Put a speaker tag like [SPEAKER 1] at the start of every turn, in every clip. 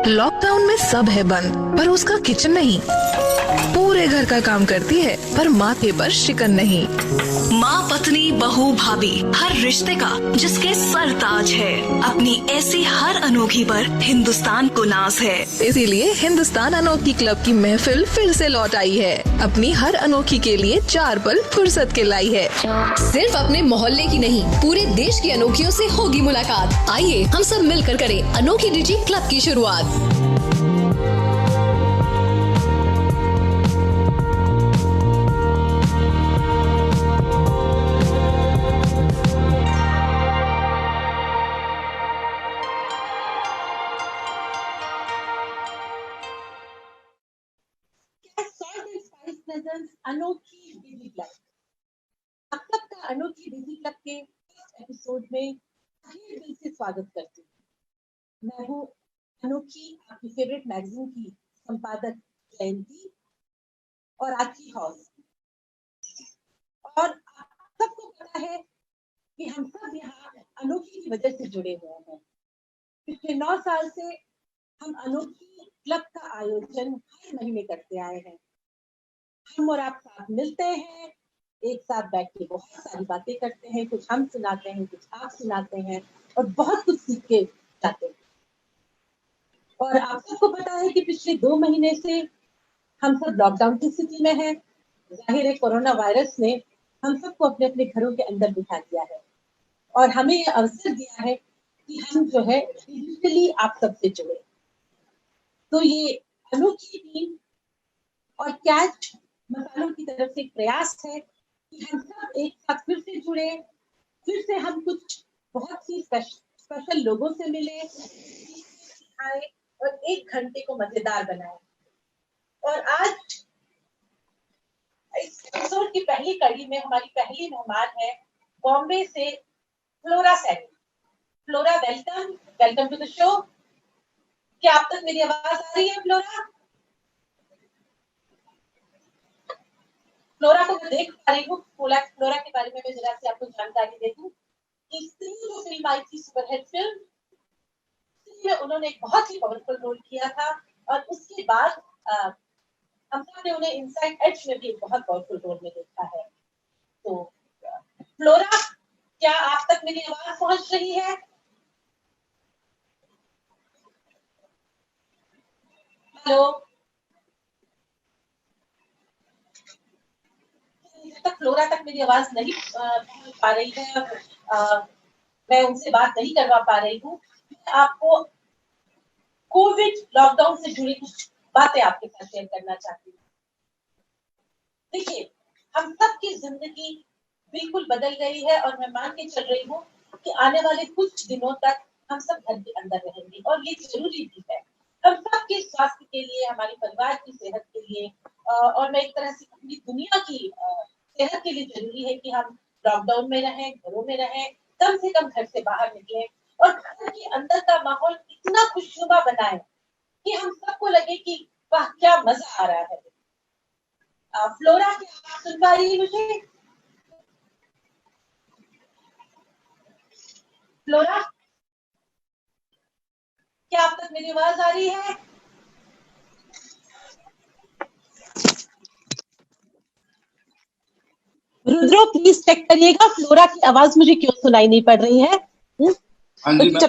[SPEAKER 1] Lockdown में सब है बंद, पर उसका किचन नहीं। पूरे घर का काम करती है, पर माथे पर शिकन नहीं।
[SPEAKER 2] माँ, पत्नी, बहू, भाभी, हर रिश्ते का जिसके सर ताज है, अपनी ऐसी हर अनोखी पर हिंदुस्तान को नाज है।
[SPEAKER 1] इसीलिए हिंदुस्तान अनोखी क्लब की महफिल फिर से लौट आई है। अपनी हर अनोखी के लिए 4 पल फुर्सत के लाई है।
[SPEAKER 3] सिर्फ अपने मोहल्ले की नहीं, पूरे देश की अनोखियों से होगी मुलाकात। आइए हम सब मिलकर करें अनोखी डिजी क्लब की शुरुआत।
[SPEAKER 4] अनोखी डिजी क्लब। अब तक का अनोखी डिजी क्लब के एपिसोड में तहे दिल से स्वागत करती हूँ। मैं हूँ अनोखी, आपकी फेवरेट मैगजीन की संपादक जयंती और आपकी हॉस्ट। और सबको पता है कि हम सब यहाँ अनोखी की वजह से जुड़े हुए हैं। पिछले 9 साल से हम अनोखी क्लब का आयोजन हर महीने करते आए हैं। हम और आप साथ मिलते हैं, एक साथ बैठ के बहुत सारी बातें करते हैं, कुछ हम सुनाते हैं, कुछ आप सुनाते हैं और बहुत कुछ सीख के जाते हैं। और आप सबको पता है कि पिछले 2 महीने से हम सब लॉकडाउन की स्थिति में हैं। जाहिर है कोरोना वायरस ने हम सबको अपने अपने घरों के अंदर बिठा दिया है और हमें ये अवसर दिया है कि हम जो है डिजिटली आप सबसे जुड़े। तो ये अनोखी टीम और कैच मसालों की तरफ से एक प्रयास है कि हम सब एक साथ फिर से जुड़े, फिर से हम कुछ बहुत सी स्पेशल लोगों से मिले, सिखाए और 1 घंटे को मजेदार बनाए। और आज इस एपिसोड की पहली कड़ी में हमारी पहली मेहमान है बॉम्बे से Flora Saini. Flora, welcome, welcome to the show. क्या आप तक मेरी आवाज आ रही है फ्लोरा? फ्लोरा को मैं देख पा रही हूँ। फ्लोरा के बारे में मैं जरा से आपको जानकारी दे दूं। स्त्री जो फिल्म आई थी, सुपरहिट फिल्म, में उन्होंने एक बहुत ही पावरफुल रोल किया था और उसके बाद हम सब ने उन्हें इनसाइड एज में भी एक बहुत पावरफुल रोल में देखा है। तो फ्लोरा, क्या आप तक मेरी आवाज पहुंच रही है? हेलो, जब तक फ्लोरा तक मेरी आवाज नहीं पहुंच पा रही है, मैं उनसे बात नहीं करवा पा रही हूँ। आपको कोविड लॉकडाउन से जुड़ी कुछ बातें आपके साथ शेयर करना चाहती हूँ। देखिए, हम सब की जिंदगी बिल्कुल बदल गई है और मैं मान के चल रही हूँ कि आने वाले कुछ दिनों तक हम सब घर के अंदर रहेंगे और ये जरूरी भी है। हम सबके स्वास्थ्य के लिए, हमारे परिवार की सेहत के लिए और मैं एक तरह से पूरी दुनिया की सेहत के लिए जरूरी है कि हम लॉकडाउन में रहें, घरों में रहें, कम से कम घर से बाहर निकलें और घर के अंदर का माहौल इतना खुशनुमा बनाएं कि हम सबको लगे कि वाह क्या मजा आ रहा है। फ्लोरा, क्या आप सुन पा रही है मुझे? फ्लोरा, क्या आप तक मेरी आवाज आ रही है? रुद्रो, प्लीज चेक करिएगा फ्लोरा की आवाज मुझे क्यों सुनाई नहीं पड़ रही है।
[SPEAKER 5] हाँ जी ma'am,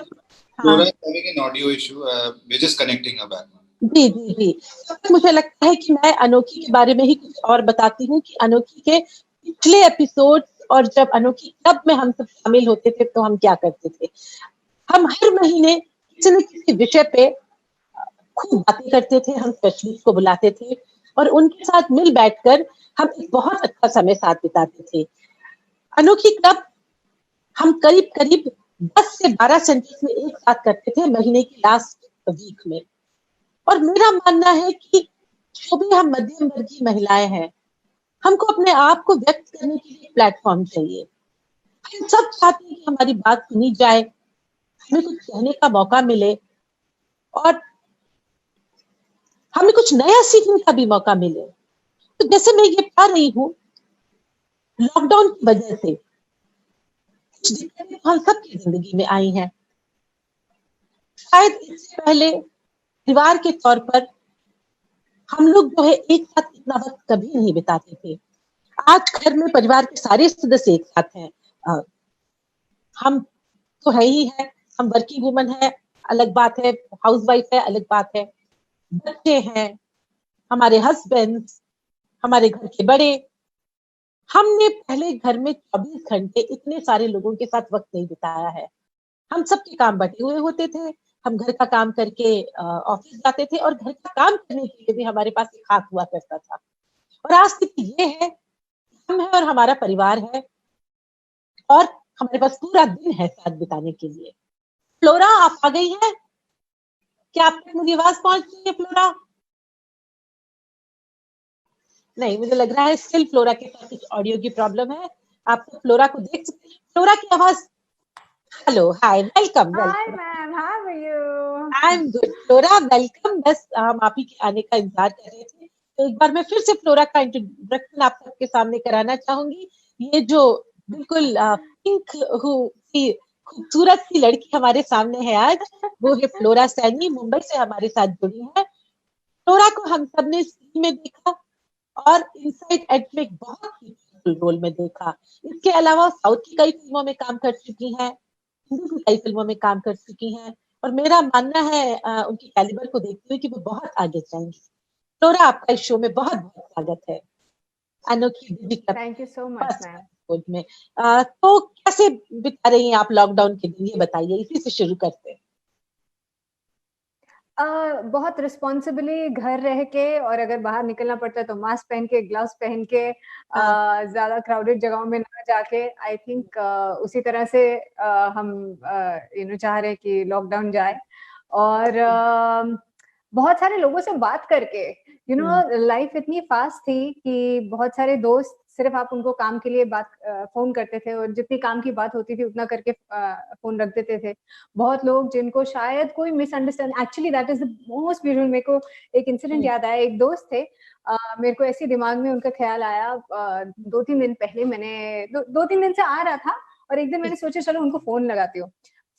[SPEAKER 5] Flora is having an audio issue. We're just connecting her back.
[SPEAKER 4] जी जी जी। तो मुझे लगता है कि मैं अनोखी के बारे में ही कुछ और बताती हूँ कि अनोखी के पिछले एपिसोड और जब अनोखी क्लब में हम सब शामिल होते थे तो हम क्या करते थे। हम हर महीने किसी न किसी विषय पे खूब बातें करते थे, हम स्पेशलिस्ट को बुलाते थे और उनके साथ मिल बैठकर हम एक बहुत अच्छा समय साथ बिताते थे। अनोखी क्लब हम करीब करीब 10 से 12 सेंटेंस में एक साथ करते थे महीने की लास्ट वीक में। और मेरा मानना है कि जो भी हम मध्यम वर्गीय महिलाएं हैं, हमको अपने आप को व्यक्त करने के लिए प्लेटफॉर्म चाहिए। हम सब चाहते हैं कि हमारी बात सुनी जाए, हमें कुछ कहने का मौका मिले और हमें कुछ नया सीखने का भी मौका मिले। तो जैसे मैं ये पा रही हूँ, लॉकडाउन की वजह से कुछ दिक्कतें हम सबकी जिंदगी में आई हैं। शायद इससे पहले परिवार के तौर पर हम लोग जो है एक साथ इतना वक्त कभी नहीं बिताते थे। आज घर में परिवार के सारे सदस्य एक साथ हैं। हम तो है ही है, हम वर्किंग वुमन है, अलग बात है, हाउसवाइफ है, अलग बात है, बच्चे हैं, हमारे हस्बैंड, हमारे घर के बड़े। हमने पहले घर में 24 घंटे इतने सारे लोगों के साथ वक्त नहीं बिताया है। हम सबके काम बटे हुए होते थे। हम घर का काम करके ऑफिस जाते थे और घर का काम करने के लिए भी हमारे पास एक हाथ हुआ करता था। और आज स्थिति ये है, हम है और हमारा परिवार है और हमारे पास पूरा दिन है साथ बिताने के लिए। फ्लोरा, आप आ गई हैं? क्या आप तक मेरी आवाज पहुंच रही है फ्लोरा? नहीं, मुझे लग रहा है स्टिल फ्लोरा के साथ कुछ ऑडियो की प्रॉब्लम है। आप तो फ्लोरा को देख सकते हैं। फ्लोरा की आवाज, hello, hi, welcome.
[SPEAKER 6] Hi ma'am, how are you?
[SPEAKER 4] I am good flora, welcome. बस हम आप ही के आने का इंतजार कर रहे थे, तो एक बार मैं फिर से फ्लोरा का इंट्रोडक्शन आप सबके सामने कराना चाहूंगी। ये जो बिल्कुल पिंक खूबसूरत सी लड़की हमारे सामने है आज, वो है फ्लोरा सैनी, मुंबई से हमारे साथ जुड़ी है। फ्लोरा को हम सब ने स्क्रीन में देखा और इनसाइड एड में एक बहुत ही रोल में देखा। इसके अलावा साउथ की कई फिल्मों में काम कर चुकी हैं, हिंदी की कई फिल्मों में काम कर चुकी हैं और मेरा मानना है उनकी कैलिबर को देखते हुए कि वो बहुत आगे जाएंगी। फ्लोरा, आपका इस शो में बहुत बहुत स्वागत है, अनोखी दीदी का
[SPEAKER 6] Thank you so much ma'am.
[SPEAKER 4] Episode में। तो कैसे बिता रही हैं आप लॉकडाउन के दिन, ये बताइए, इसी से शुरू करते हैं।
[SPEAKER 6] बहुत रिस्पॉन्सिबली घर रह के, और अगर बाहर निकलना पड़ता है तो मास्क पहन के, ग्लव्स पहन के, ज्यादा क्राउडेड जगहों में ना जाके, आई थिंक उसी तरह से हम चाह रहे हैं कि लॉकडाउन जाए। और बहुत सारे लोगों से बात करके, लाइफ इतनी फास्ट थी कि बहुत सारे दोस्त सिर्फ आप उनको काम के लिए बात फोन करते थे और जितनी काम की बात होती थी उतना करके फोन रख देते थे। बहुत लोग जिनको शायद कोई misunderstand, actually that is the most beautiful. मेरे को एक इंसिडेंट याद आया। एक दोस्त थे, मेरे को ऐसे दिमाग में उनका ख्याल आया 2-3 दिन पहले। मैंने 2-3 दिन से आ रहा था और एक दिन मैंने सोचा चलो उनको फोन लगाती हूँ।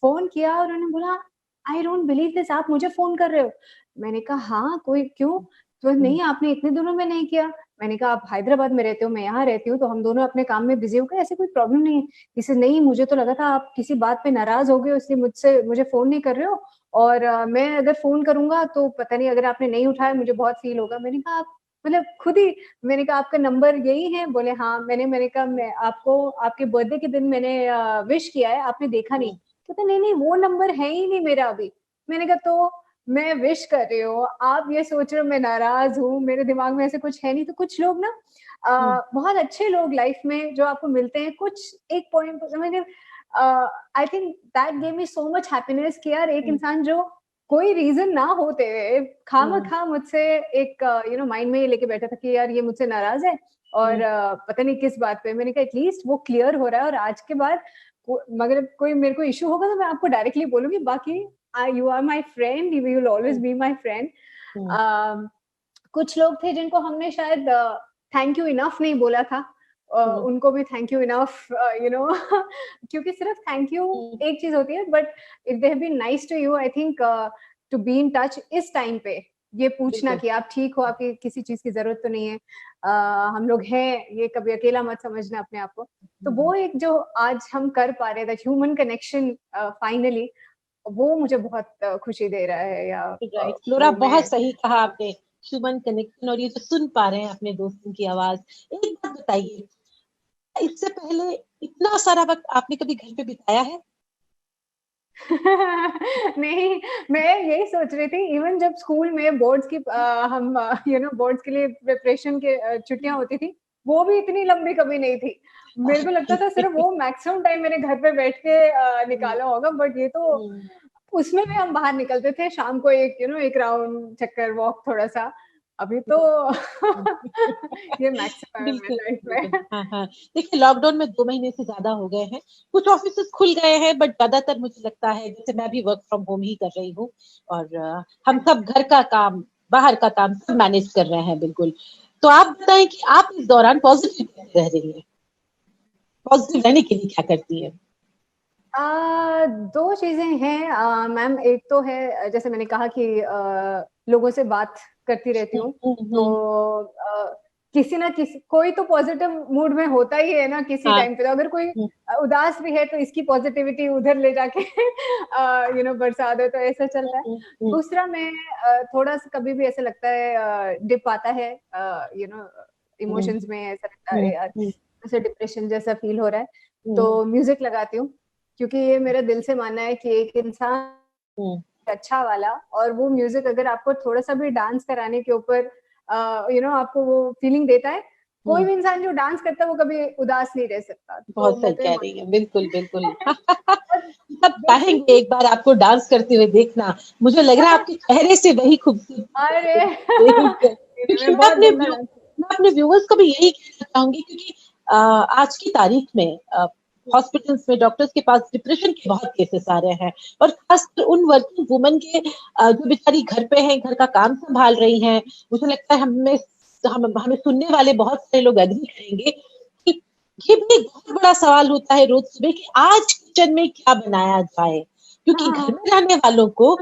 [SPEAKER 6] फोन किया और उन्होंने बोला आई डोंट बिलीव दिस, आप मुझे फोन कर रहे हो। मैंने कहा हाँ, कोई क्यों? तो नहीं, आपने इतने दिनों में नहीं किया। मैंने कहा आप हैदराबाद में रहते हो, मैं यहाँ रहती हूँ, तो हम दोनों अपने काम में बिजी हो गए, ऐसे कोई प्रॉब्लम नहीं है। किसी नहीं, मुझे तो लगा था आप किसी बात पे नाराज हो गए इसलिए मुझे फोन नहीं कर रहे हो, और मैं अगर फोन करूंगा तो पता नहीं अगर आपने नहीं उठाया मुझे बहुत फील होगा। मैंने कहा आप मतलब खुद ही, मैंने कहा आपका नंबर यही है? बोले हाँ। मैंने कहा मैं आपको आपके बर्थडे के दिन मैंने विश किया है, आपने देखा नहीं? कहते नहीं वो नंबर है ही नहीं मेरा अभी। मैंने कहा तो मैं विश कर रही हूँ, आप ये सोच रहे हो मैं नाराज हूँ, मेरे दिमाग में ऐसे कुछ है नहीं। तो कुछ लोग ना बहुत अच्छे लोग लाइफ में जो आपको मिलते हैं, कुछ एक point I think that gave me so much happiness कि यार एक इंसान जो कोई रीजन ना होते हुए खामखा मुझसे एक माइंड में ये लेके बैठा था कि यार ये मुझसे नाराज है और पता नहीं किस बात पे। मैंने कहा एटलीस्ट वो क्लियर हो रहा है और आज के बाद मगर कोई मेरे को इशू होगा तो मैं आपको डायरेक्टली बोलूंगी। बाकी you are my friend, you will always be my friend. कुछ लोग थे जिनको हमने शायद थैंक यू इनफ नहीं बोला था, उनको भी थैंक यू इनफ क्योंकि सिर्फ थैंक यू एक चीज होती है, but if they have been nice to you, I think to be in touch इस टाइम पे, ये पूछना कि आप ठीक हो, आपकी किसी चीज की जरूरत तो नहीं है, हम लोग हैं, ये कभी अकेला मत समझना अपने आप को। तो वो एक जो आज हम कर पा रहे थे ह्यूमन कनेक्शन फाइनली, वो मुझे बहुत खुशी दे रहा है। या
[SPEAKER 4] फ्लोरा, बहुत सही कहा आपने, ह्यूमन कनेक्शन, और ये तो सुन पा रहे हैं अपने दोस्तों की आवाज। एक बात बताइए, इससे पहले इतना सारा वक्त आपने कभी घर पे बिताया है?
[SPEAKER 6] नहीं, मैं यही सोच रही थी, इवन जब स्कूल में बोर्ड्स की हम बोर्ड्स के लिए प्रिपरेशन के छुट्टियां होती थी, वो भी इतनी लंबी कभी नहीं थी। मेरे को लगता था सिर्फ वो मैक्सिमम टाइम मेरे घर पे बैठ के निकाला होगा, बट ये तो उसमें भी हम बाहर निकलते थे शाम को, एक राउंड चक्कर वॉक थोड़ा सा। अभी तो ये मैक्सिमम है।
[SPEAKER 4] हाँ। देखिए, लॉकडाउन में 2 महीने से ज्यादा हो गए हैं, कुछ ऑफिस खुल गए हैं, बट ज्यादातर मुझे लगता है, जैसे मैं भी वर्क फ्रॉम होम ही कर रही हूँ और हम सब घर का काम, बाहर का काम सब मैनेज कर रहे हैं। बिल्कुल। तो आप बताएं कि आप इस दौरान पॉजिटिव रह रही है, पॉजिटिव रहने के लिए क्या करती है?
[SPEAKER 6] दो चीजें हैं मैम। एक तो है जैसे मैंने कहा कि लोगों से बात करती रहती हूँ, तो किसी ना किसी कोई तो पॉजिटिव मूड में होता ही है ना किसी
[SPEAKER 4] हाँ।
[SPEAKER 6] टाइम पे। तो अगर कोई उदास भी है तो इसकी पॉजिटिविटी उधर ले जाके बरसा दो, तो ऐसा चलता है। दूसरा मैं थोड़ा सा कभी भी ऐसा लगता है डिप आता है इमोशंस में, ऐसा लगता है यार जैसे डिप्रेशन जैसा फील हो रहा है, तो म्यूजिक लगाती हूँ। क्योंकि ये मेरा दिल से मानना है कि एक इंसान अच्छा वाला, और वो म्यूजिक अगर आपको थोड़ा सा भी डांस कराने के ऊपर आपको वो फीलिंग देता है, कोई भी इंसान जो डांस करता है वो कभी उदास नहीं रह सकता।
[SPEAKER 4] बहुत
[SPEAKER 6] मैं
[SPEAKER 4] सही
[SPEAKER 6] तो
[SPEAKER 4] कह रही है, बिल्कुल बिल्कुल।
[SPEAKER 6] और
[SPEAKER 4] चाहेंगे एक बार आपको डांस करते हुए देखना। मुझे लग रहा है आपके चेहरे से वही
[SPEAKER 6] अरे
[SPEAKER 4] खूबसूरती क्योंकि
[SPEAKER 6] मैं बहुत गंदा डांस।
[SPEAKER 4] मैं अपने व्यूअर्स को भी यही कहना चाहूंगी, क्योंकि आज की तारीख में हॉस्पिटल्स में डॉक्टर्स के पास डिप्रेशन के बहुत केसेस आ रहे हैं, और खासकर उन वर्किंग वुमेन के जो बेचारी घर पे हैं, घर का काम संभाल रही हैं। मुझे लगता है हमें सुनने वाले बहुत सारे लोग एग्री करेंगे कि ये भी एक बहुत बड़ा सवाल होता है रोज सुबह कि आज किचन में क्या बनाया जाए, क्योंकि घर में रहने वालों को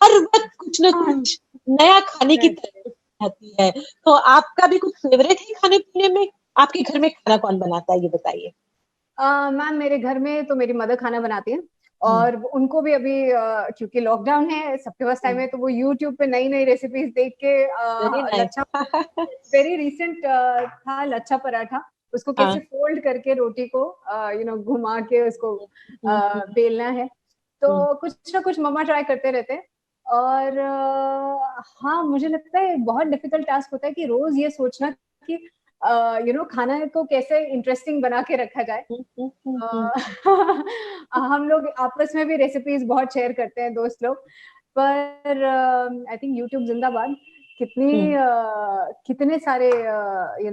[SPEAKER 4] हर वक्त कुछ ना कुछ नया खाने की तरफ आती है। तो आपका भी कुछ फेवरेट है खाने पीने में? आपके घर में खाना कौन बनाता है, ये बताइए।
[SPEAKER 6] मैम मेरे घर में तो मेरी मदर खाना बनाती है, और उनको भी अभी क्योंकि लॉकडाउन है, सबके पास टाइम है, तो वो यूट्यूब पे नई नई रेसिपीज देख के
[SPEAKER 4] वेरी
[SPEAKER 6] लच्छा वेरी रिसेंट था लच्छा पराठा। उसको कैसे फोल्ड करके रोटी को घुमा के उसको बेलना है। तो कुछ ना कुछ मम्मा ट्राई करते रहते हैं। और हाँ, मुझे लगता है बहुत डिफिकल्ट टास्क होता है कि रोज ये सोचना कि खाना को कैसे इंटरेस्टिंग बना के रखा जाए। हम लोग आपस में भी रेसिपीज बहुत शेयर करते हैं दोस्त लोग, पर आई थिंक यूट्यूब जिंदाबाद। कितने सारे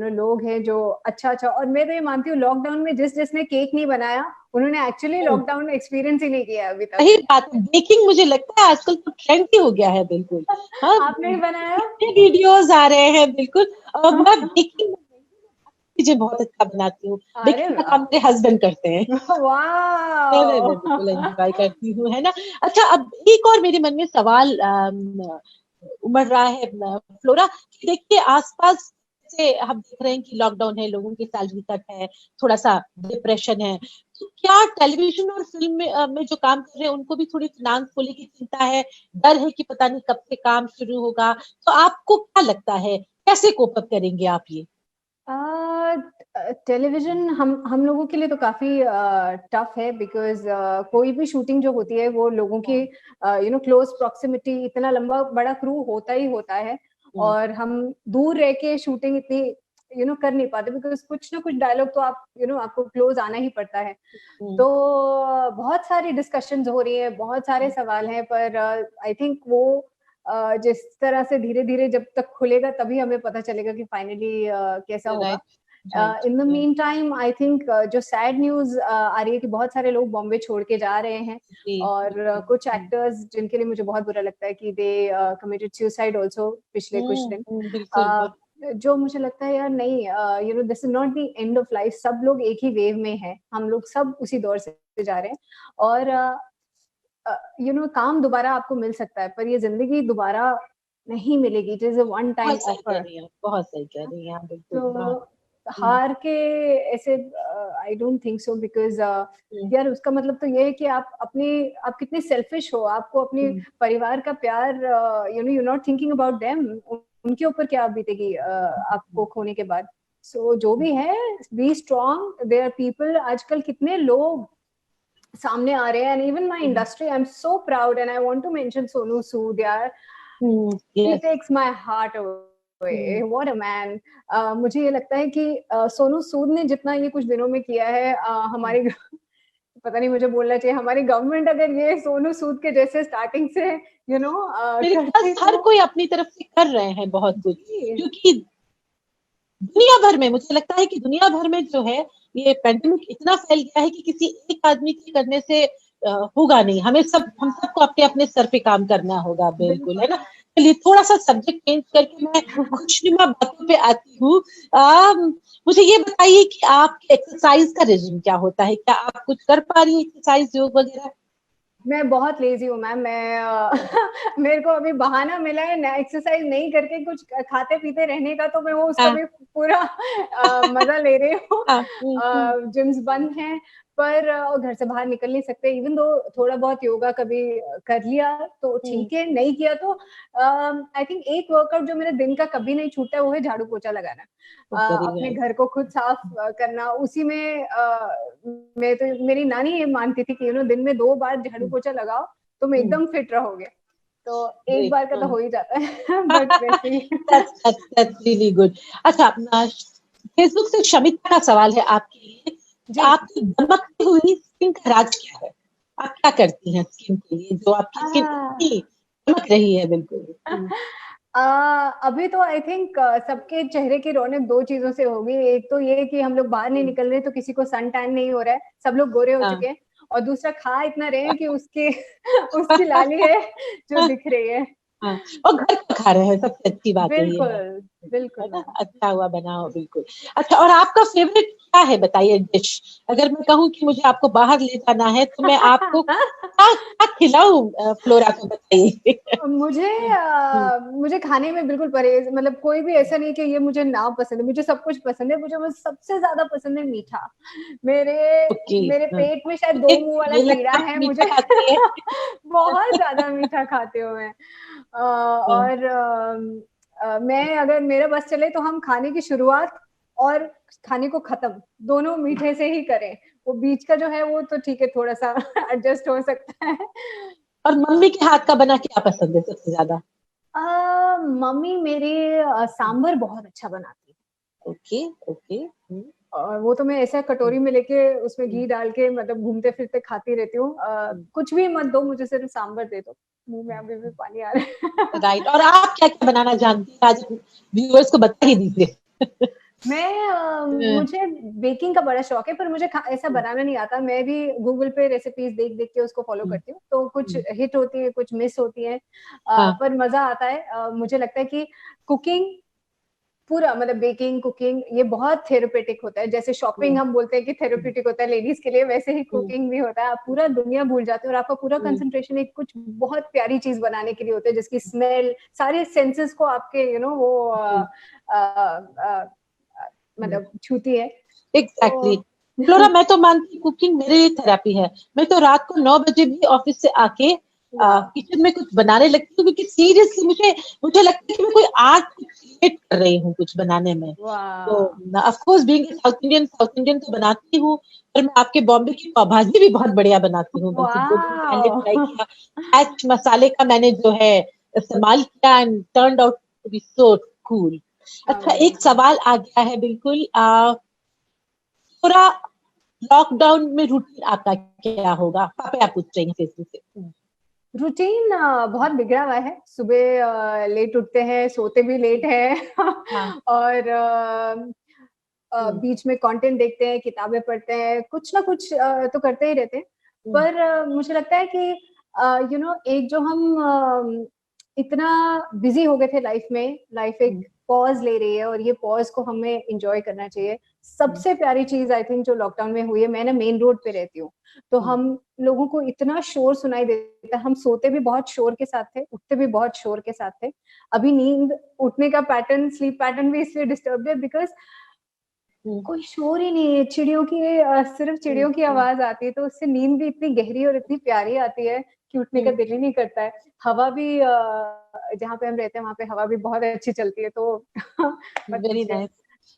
[SPEAKER 6] लोग हैं जो अच्छा अच्छा, और मैं तो ये मानती हूँ लॉकडाउन में जिसने केक नहीं बनाया उन्होंने एक्चुअली लॉकडाउन में एक्सपीरियंस ही नहीं किया अभी तक।
[SPEAKER 4] सही बात है, बेकिंग मुझे लगता है आजकल तो ट्रेंड ही हो गया है, बिल्कुल। हाँ,
[SPEAKER 6] आपने भी बनाया?
[SPEAKER 4] वीडियोस आ रहे हैं, बिल्कुल। और मैं बेकिंग चीजें बहुत अच्छा बनाती हूँ। बेकिंग का काम मेरे हस्बैंड करते हैं। मैं बिल्कुल एंजॉय करती हूँ, है ना। अच्छा, अब एक और मेरे मन में सवाल उमड़ रहा है फ्लोरा, कि देखिए आसपास से हम देख रहे हैं कि लॉकडाउन है, लोगों की सैलरी कट है, थोड़ा सा डिप्रेशन है, तो क्या टेलीविजन और फिल्म में जो काम कर रहे हैं उनको भी थोड़ी फाइनेंस को लेकर चिंता है, डर है कि पता नहीं कब से काम शुरू होगा? तो आपको क्या लगता है, कैसे कोप अप करेंगे आप ये?
[SPEAKER 6] टेलीविजन हम लोगों के लिए तो काफी टफ है, बिकॉज कोई भी शूटिंग जो होती है वो लोगों की क्लोज प्रॉक्सिमिटी, इतना लंबा बड़ा क्रू होता ही होता है, और हम दूर रह के शूटिंग इतनी कर नहीं पाते, बिकॉज कुछ ना कुछ डायलॉग तो आपको क्लोज आना ही पड़ता है। तो बहुत सारी डिस्कशंस हो रही है, बहुत सारे सवाल हैं, पर आई थिंक वो जिस तरह से धीरे धीरे जब तक खुलेगा तभी हमें पता चलेगा कि फाइनली कैसा होगा। In the mean time I think जो सैड न्यूज आ रही है कि बहुत सारे लोग बॉम्बे छोड़ के जा रहे हैं, और कुछ एक्टर्स जिनके लिए मुझे बहुत बुरा लगता है कि दे कमिटेड सुसाइड आल्सो पिछले कुछ दिन। जो मुझे लगता है यार नहीं, this is not the end of life. सब लोग एक ही वेव में हैं, हम लोग सब उसी दौर से जा रहे हैं, और काम दोबारा आपको मिल सकता है, पर ये जिंदगी दोबारा नहीं मिलेगी। It is a one time offer.
[SPEAKER 4] बहुत सही कह रही हैं आप, बिल्कुल।
[SPEAKER 6] तो हार के ऐसे I don't think so, because यार उसका मतलब तो ये है कि आप कितने सेल्फिश हो, आपको अपने परिवार का प्यार you not thinking about them, उनके ऊपर क्या बीतेगी आपको खोने के बाद। सो जो भी है, be strong. There are people, आजकल कितने लोग सामने आ रहे हैं, and even my industry, I am so proud and I want to mention Sonu Sood यार। He takes my heart away, what a man. मुझे ये लगता है कि सोनू सूद ने जितना ये कुछ दिनों में किया है, हमारे पता नहीं मुझे बोलना चाहिए, हमारी गवर्नमेंट अगर ये सोनू सूद के जैसे स्टार्टिंग से
[SPEAKER 4] हर कोई अपनी तरफ से कर रहे हैं बहुत कुछ, क्योंकि दुनिया भर में मुझे लगता है कि दुनिया भर में जो है ये पेंडेमिक इतना फैल गया है कि किसी एक आदमी के करने से होगा नहीं, हम सबको अपने अपने सर पे काम करना होगा, बिल्कुल, है ना। चलिए थोड़ा सा सब्जेक्ट चेंज करके मैं खुशनुमा बातों पे आती हूँ। मुझे ये बताइए कि आपके एक्सरसाइज का रेजिम क्या होता है? क्या आप कुछ कर पा रही हैं एक्सरसाइज, योग वगैरह?
[SPEAKER 6] मैं बहुत लेजी हूँ मैम। मैं मेरे को अभी बहाना मिला है एक्सरसाइज नहीं करके कुछ खाते पीते रहने का, तो मैं वो उसका
[SPEAKER 4] हाँ,
[SPEAKER 6] भी पूरा मजा ले रही हूँ।
[SPEAKER 4] हाँ,
[SPEAKER 6] जिम्स बंद हैं, पर घर से बाहर निकल नहीं सकते। इवन दो थोड़ा बहुत योगा कभी कर लिया तो ठीक है, नहीं किया तो आई थिंक एक वर्कआउट जो मेरे दिन का कभी नहीं छूटा है वो है झाड़ू पोछा लगाना।
[SPEAKER 4] वेरी
[SPEAKER 6] अपने
[SPEAKER 4] नाइस।
[SPEAKER 6] घर को खुद साफ करना। उसी में मैं तो, मेरी नानी ये मानती थी कि दिन में 2 बार झाड़ू पोछा लगाओ तुम एकदम फिट रहोगे। तो एक बार का तो हो ही जाता है बट वैसे ही
[SPEAKER 4] that's really good। अच्छा, फेसबुक से शमिता का सवाल है आपके लिए कि आपकी दमकती हुई स्किन का राज क्या है? आप क्या करती हैं स्किन के लिए जो आपकी स्किन इतनी चमक रही है? बिल्कुल।
[SPEAKER 6] अभी तो आई थिंक सबके चेहरे की रौनक 2 चीजों से होगी। एक तो ये कि हम लोग बाहर नहीं निकल रहे तो किसी को सन टैन नहीं हो रहा है, सब लोग गोरे हो चुके हैं। और दूसरा खा इतना रहे हैं कि उसकी उसकी लाली है जो दिख रही है।
[SPEAKER 4] हाँ, और घर का खा रहे हैं, सबसे अच्छी बात है ये है।
[SPEAKER 6] बिल्कुल बिल्कुल
[SPEAKER 4] है ना, अच्छा हुआ बनाओ, बिल्कुल। अच्छा, और आपका फेवरेट क्या है बताइए डिश? अगर मैं कहूँ कि मुझे आपको बाहर ले जाना है तो मैं आपको क्या खिलाऊं? फ्लोरा को बताइए।
[SPEAKER 6] मुझे खाने में बिल्कुल परहेज, मतलब कोई भी ऐसा नहीं कि ये मुझे ना पसंद है, मुझे सब कुछ पसंद है। मुझे सबसे ज्यादा पसंद है मीठा। मेरे
[SPEAKER 4] ओके,
[SPEAKER 6] मेरे पेट में शायद 2 मुंह वाला कीड़ा है। मुझे बहुत ज्यादा मीठा खाती हूँ मैं। और मैं, अगर मेरा बस चले तो हम खाने की शुरुआत और खाने को खत्म दोनों मीठे से ही करें। वो बीच का जो है वो तो ठीक है, थोड़ा सा एडजस्ट हो सकता है।
[SPEAKER 4] और मम्मी के हाथ का बना क्या पसंद है सबसे ज्यादा?
[SPEAKER 6] मम्मी मेरी सांभर बहुत अच्छा बनाती है।
[SPEAKER 4] Okay, okay.
[SPEAKER 6] और वो तो मैं ऐसा कटोरी में लेके उसमें घी डाल के मतलब घूमते फिरते खाती रहती हूँ। कुछ भी मत दो मुझे, सिर्फ सांभर दे दो, मुंह में अभी भी पानी आ रहा है।
[SPEAKER 4] राइट। और आप क्या क्या बनाना जानती हैं? आज व्यूअर्स को बता ही दीजिए।
[SPEAKER 6] मुझे बेकिंग का बड़ा शौक है, पर मुझे ऐसा बनाना नहीं आता। मैं भी गूगल पे रेसिपीज देख देख के उसको फॉलो करती हूँ, तो कुछ हिट होती है, कुछ मिस होती है। पर मजा आता है। मुझे लगता है कि कुकिंग पूरा, मतलब बेकिंग कुकिंग ये बहुत थेरेपेटिक होता है। जैसे शॉपिंग हम बोलते हैं कि थेरेपेटिक होता है लेडीज के लिए, वैसे ही कुकिंग भी होता है। आप पूरा दुनिया भूल जाते हो और आपका पूरा कंसंट्रेशन एक कुछ बहुत प्यारी चीज बनाने के लिए होता है, जिसकी स्मेल सारे सेंसेस को आपके वो मतलब छूती है।
[SPEAKER 4] एग्जैक्टली। फ्लोरा, मैं तो मानती कुकिंग मेरे लिए थेरेपी है। मैं तो रात को 9 बजे भी ऑफिस से आके किचन में कुछ बनाने लगती हूँ, क्योंकि सीरियसली मुझे लगता है कि मैं कोई आर्ट क्रिएट कर रही हूँ कुछ बनाने में। तो of course being south Indian तो बनाती हूँ, पर मैं आपके बॉम्बे की पाव भाजी भी बहुत बढ़िया बनाती हूँ। बल्कि 2 दिन पहले ट्राई किया। एच मसाले का मैंने जो है इस्तेमाल किया and turned out to be so cool. अच्छा, एक सवाल आ गया है बिल्कुल। पूरा लॉकडाउन में रूटीन आपका क्या होगा? पापा आप पूछ रही हैं फेसबुक से।
[SPEAKER 6] रूटीन बहुत बिगड़ा हुआ है। सुबह लेट उठते हैं, सोते भी लेट हैं और बीच में कंटेंट देखते हैं, किताबें पढ़ते हैं, कुछ ना कुछ तो करते ही रहते हैं। पर मुझे लगता है कि एक जो हम इतना बिजी हो गए थे लाइफ में, लाइफ एक पॉज ले रही है और ये पॉज को हमें एंजॉय करना चाहिए। सबसे प्यारी चीज आई थिंक जो लॉकडाउन में हुई है, मैं ना मेन रोड पे रहती हूँ, तो हम लोगों को इतना शोर सुनाई देता है। हम सोते भी बहुत शोर के साथ थे, उठते भी बहुत शोर के साथ थे। अभी नींद उठने का पैटर्न, स्लीप पैटर्न भी इसलिए डिस्टर्ब है बिकॉज कोई शोर ही नहीं है। चिड़ियों की सिर्फ चिड़ियों की आवाज आती है, तो उससे नींद भी इतनी गहरी और इतनी प्यारी आती है कि उठने का दिल ही नहीं करता है। हवा भी जहाँ पे हम रहते हैं वहां पे हवा भी बहुत अच्छी चलती है। तो
[SPEAKER 4] वेरी नाइस।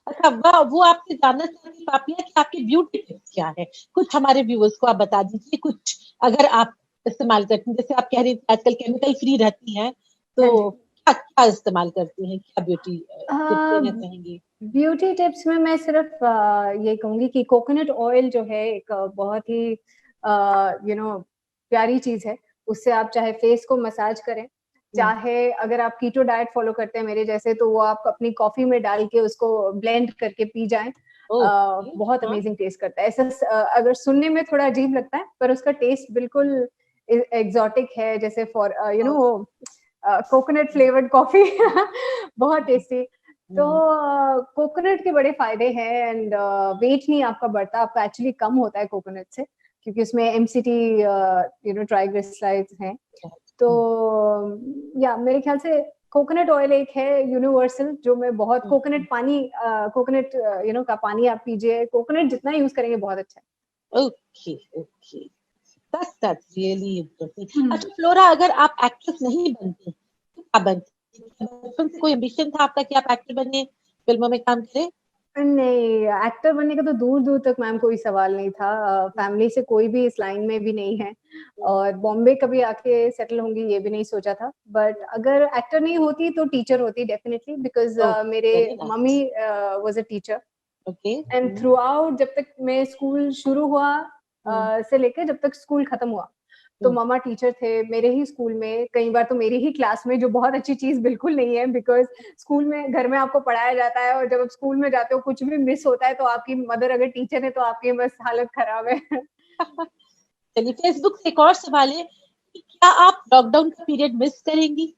[SPEAKER 4] अच्छा, वो आपसे जानना चाहती पापिया कि आपके ब्यूटी टिप्स क्या है? कुछ हमारे व्यूअर्स को आप बता दीजिए। कुछ अगर आप इस्तेमाल करती हैं, जैसे आप कह रही थी आजकल केमिकल फ्री रहती हैं, तो क्या क्या इस्तेमाल करती हैं? क्या ब्यूटी टिप्स देना चाहेंगी?
[SPEAKER 6] ब्यूटी टिप्स में मैं सिर्फ ये कहूंगी कि कोकोनट ऑयल जो है एक बहुत ही प्यारी चीज है। उससे आप चाहे फेस को मसाज करें, चाहे अगर आप कीटो डाइट फॉलो करते हैं मेरे जैसे, तो वो आप अपनी कॉफी में डाल के उसको ब्लेंड करके पी जाएं। बहुत अमेजिंग टेस्ट करता है। ऐसा अगर सुनने में थोड़ा अजीब लगता है, पर उसका टेस्ट बिल्कुल एग्जॉटिक है। जैसे फॉर कोकोनट फ्लेवर्ड कॉफी बहुत टेस्टी। तो कोकोनट के बड़े फायदे हैं एंड वेट नहीं आपका बढ़ता, आपका एक्चुअली कम होता है कोकोनट से, क्योंकि उसमें MCT ट्राइग्लिसराइड्स हैं। तो या मेरे ख्याल से कोकोनट ऑयल एक है यूनिवर्सल, जो मैं बहुत कोकोनट पानी कोकोनट का पानी आप पीजिए, कोकोनट जितना यूज करेंगे बहुत अच्छा है।
[SPEAKER 4] Okay that's really interesting। अच्छा फ्लोरा, अगर आप एक्ट्रेस नहीं बनती तो क्या बनती? बचपन से कोई एम्बिशन था आपका कि आप एक्टर बने, फिल्मों में काम करें?
[SPEAKER 6] नहीं, एक्टर बनने का तो दूर दूर तक मैम कोई सवाल नहीं था। फैमिली से कोई भी इस लाइन में भी नहीं है, और बॉम्बे कभी आके सेटल होंगी ये भी नहीं सोचा था। बट अगर एक्टर नहीं होती तो टीचर होती डेफिनेटली, बिकॉज मेरे mummy was a teacher.
[SPEAKER 4] Okay.
[SPEAKER 6] And through out जब तक मैं स्कूल शुरू हुआ से लेकर जब तक स्कूल खत्म हुआ, तो मामा टीचर थे मेरे ही स्कूल में, कई बार तो मेरी ही क्लास में, जो बहुत अच्छी चीज बिल्कुल नहीं है, बिकॉज स्कूल में घर में आपको पढ़ाया जाता है, और जब आप स्कूल में जाते हो कुछ भी मिस होता है तो आपकी मदर अगर टीचर है तो आपकी बस हालत खराब है।
[SPEAKER 4] चलिए, फेसबुक से एक और सवाल है कि क्या आप लॉकडाउन का पीरियड मिस करेंगी?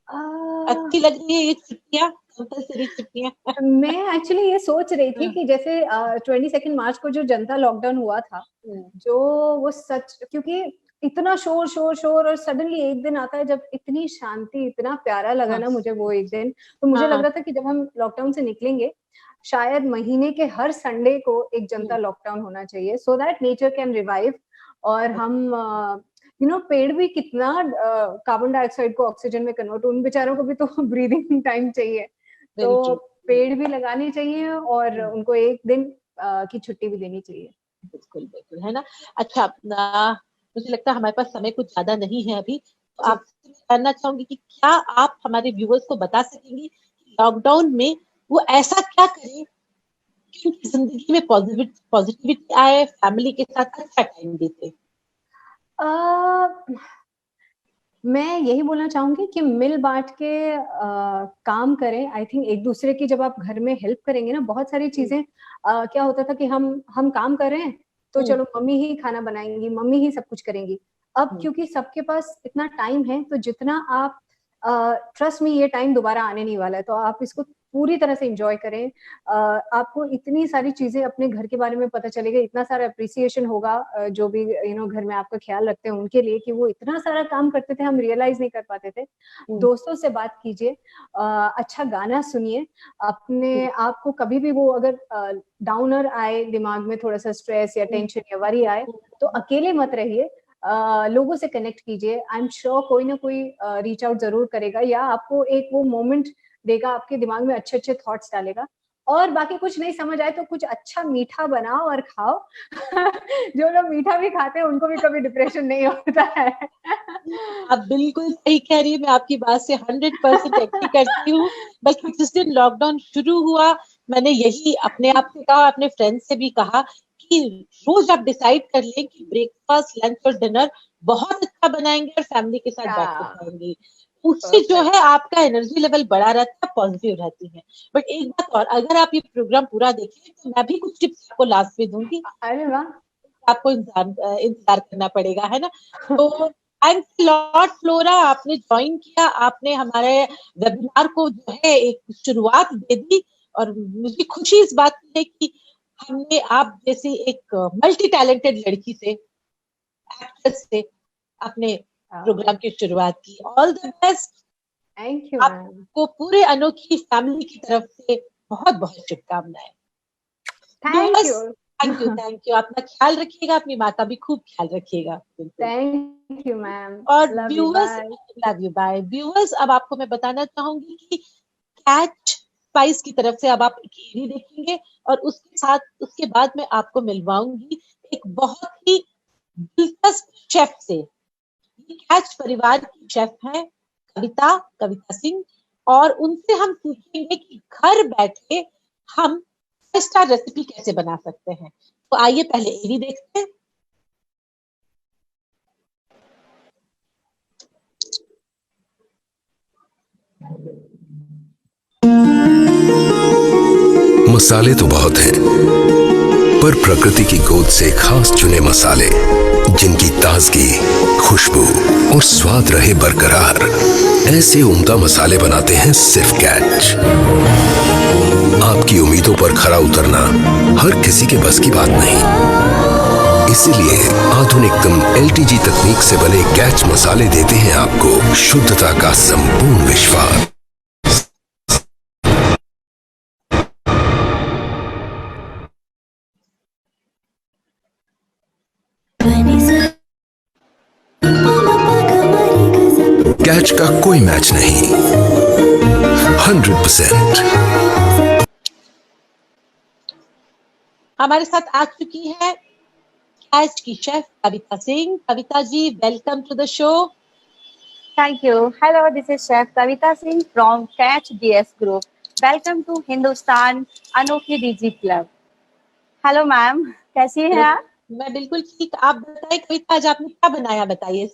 [SPEAKER 4] अच्छी लग रही है ये छुट्टियां, कंपल्सरी छुट्टियां? मैं
[SPEAKER 6] एक्चुअली ये सोच रही थी कि जैसे 22 मार्च को जो जनता लॉकडाउन हुआ था, जो वो सच, क्योंकि इतना शोर शोर शोर, और सडनली एक दिन आता है जब इतनी शांति, इतना प्यारा लगा ना मुझे वो एक दिन। तो मुझे लग रहा था कि जब हम लॉकडाउन से निकलेंगे, शायद महीने के हर संडे को एक जनता लॉकडाउन होना चाहिए, so that nature can revive. और हम पेड़ भी कितना कार्बन डाइऑक्साइड को ऑक्सीजन में कन्वर्ट, उन बेचारों को भी तो ब्रीदिंग टाइम चाहिए, तो पेड़ भी लगाने चाहिए और उनको एक दिन की छुट्टी भी देनी चाहिए।
[SPEAKER 4] बिल्कुल बिल्कुल, है ना। अच्छा, मुझे लगता है हमारे पास समय कुछ ज्यादा नहीं है अभी, तो आपसे जानना चाहूंगी कि क्या आप हमारे व्यूअर्स को बता सकेंगी कि लॉकडाउन में वो ऐसा क्या करें कि उनकी जिंदगी में पॉजिटिविटी आए, फैमिली के साथ अच्छा टाइम देते?
[SPEAKER 6] मैं यही बोलना चाहूंगी कि मिल बांट के काम करें। आई थिंक एक दूसरे की जब आप घर में हेल्प करेंगे ना, बहुत सारी चीजें क्या होता था कि हम काम कर रहे हैं तो चलो मम्मी ही खाना बनाएंगी, मम्मी ही सब कुछ करेंगी। अब क्योंकि सबके पास इतना टाइम है, तो जितना आप ट्रस्ट में ये टाइम दोबारा आने नहीं वाला है, तो आप इसको पूरी तरह से एंजॉय करें। आपको इतनी सारी चीजें अपने घर के बारे में पता चलेगा, इतना सारा अप्रिसिएशन होगा जो भी घर में आपका ख्याल रखते हैं उनके लिए, कि वो इतना सारा काम करते थे, हम रियलाइज नहीं कर पाते थे। दोस्तों से बात कीजिए, अच्छा गाना सुनिए, अपने आप को कभी भी वो अगर डाउनर आए, दिमाग में थोड़ा सा स्ट्रेस या टेंशन या वरी आए, तो अकेले मत रहिए, लोगों से कनेक्ट कीजिए। आई एम श्योर कोई ना कोई रीच आउट जरूर करेगा, या आपको एक वो मोमेंट देगा, आपके दिमाग में अच्छे अच्छे थॉट्स डालेगा। और बाकी कुछ नहीं समझ आए तो कुछ अच्छा मीठा बनाओ और खाओ। जो लोग मीठा भी खाते हैं उनको भी कभी डिप्रेशन नहीं होता है।
[SPEAKER 4] आप बिल्कुल सही कह रही है, मैं आपकी बात से 100% एग्री करती हूँ। बल्कि जिस दिन लॉकडाउन शुरू हुआ, मैंने यही अपने आप से कहा, अपने फ्रेंड से भी कहा कि रोज आप डिसाइड कर लें कि ब्रेकफास्ट, लंच और डिनर बहुत अच्छा बनाएंगे और फैमिली के साथ बैठ कर खाएंगे। उससे जो है आपका एनर्जी लेवल बढ़ा रहता है, पॉजिटिव रहती है। बट एक बात और, अगर आप ये प्रोग्राम पूरा देखें तो मैं भी कुछ टिप्स आपको लास्ट में दूंगी।
[SPEAKER 6] अरे वाह,
[SPEAKER 4] आपको इंतजार करना पड़ेगा, है ना। तो थैंक्स लॉट फ्लोरा, आपने ज्वाइन किया, आपने हमारे वेबिनार को जो है एक शुरुआत दे दी। और मुझे खुशी इस बात की है कि हमने आप जैसी एक मल्टी टैलेंटेड लड़की से, एक्ट्रेस से अपने प्रोग्राम की शुरुआत की। All the best.
[SPEAKER 6] Thank you.
[SPEAKER 4] आपको पूरे अनोखी फैमिली की तरफ से बहुत बहुत शुभकामनाएं। Thank you. अपना ख्याल रखिएगा, अपनी माँ का भी खूब ख्याल रखिएगा।
[SPEAKER 6] Thank you ma'am.
[SPEAKER 4] और viewers, love you, bye. Viewers, अब आपको मैं बताना चाहूंगी कि कैच स्पाइस की तरफ से अब आप एक एडी देखेंगे, और उसके साथ उसके बाद मैं आपको मिलवाऊंगी एक बहुत ही दिलचस्प शेफ से। कैच परिवार की शेफ है कविता सिंह, और उनसे हम सीखेंगे कि घर बैठे हम 5 स्टार रेसिपी कैसे बना सकते हैं। तो आइए पहले एडी देखते हैं।
[SPEAKER 7] मसाले तो बहुत हैं, पर प्रकृति की गोद से खास चुने मसाले जिनकी ताजगी, खुशबू और स्वाद रहे बरकरार, ऐसे उम्दा मसाले बनाते हैं सिर्फ कैच। आपकी उम्मीदों पर खरा उतरना हर किसी के बस की बात नहीं, इसीलिए आधुनिकतम LTG तकनीक से बने कैच मसाले देते हैं आपको शुद्धता का संपूर्ण विश्वास। कैच का कोई मैच नहीं, 100%।
[SPEAKER 4] हमारे साथ आ चुकी है कैच की chef Kavita Singh. Kavita ji, welcome to the show.
[SPEAKER 8] Thank you. Hello, this is Chef Kavita Singh from Catch DS Group. Welcome to Hindustan Anokhi DG Club. Hello, ma'am. कैसी हैं आप?
[SPEAKER 4] मैं बिल्कुल ठीक। आप बताइए कविता, आज आपने क्या बनाया, बताइए।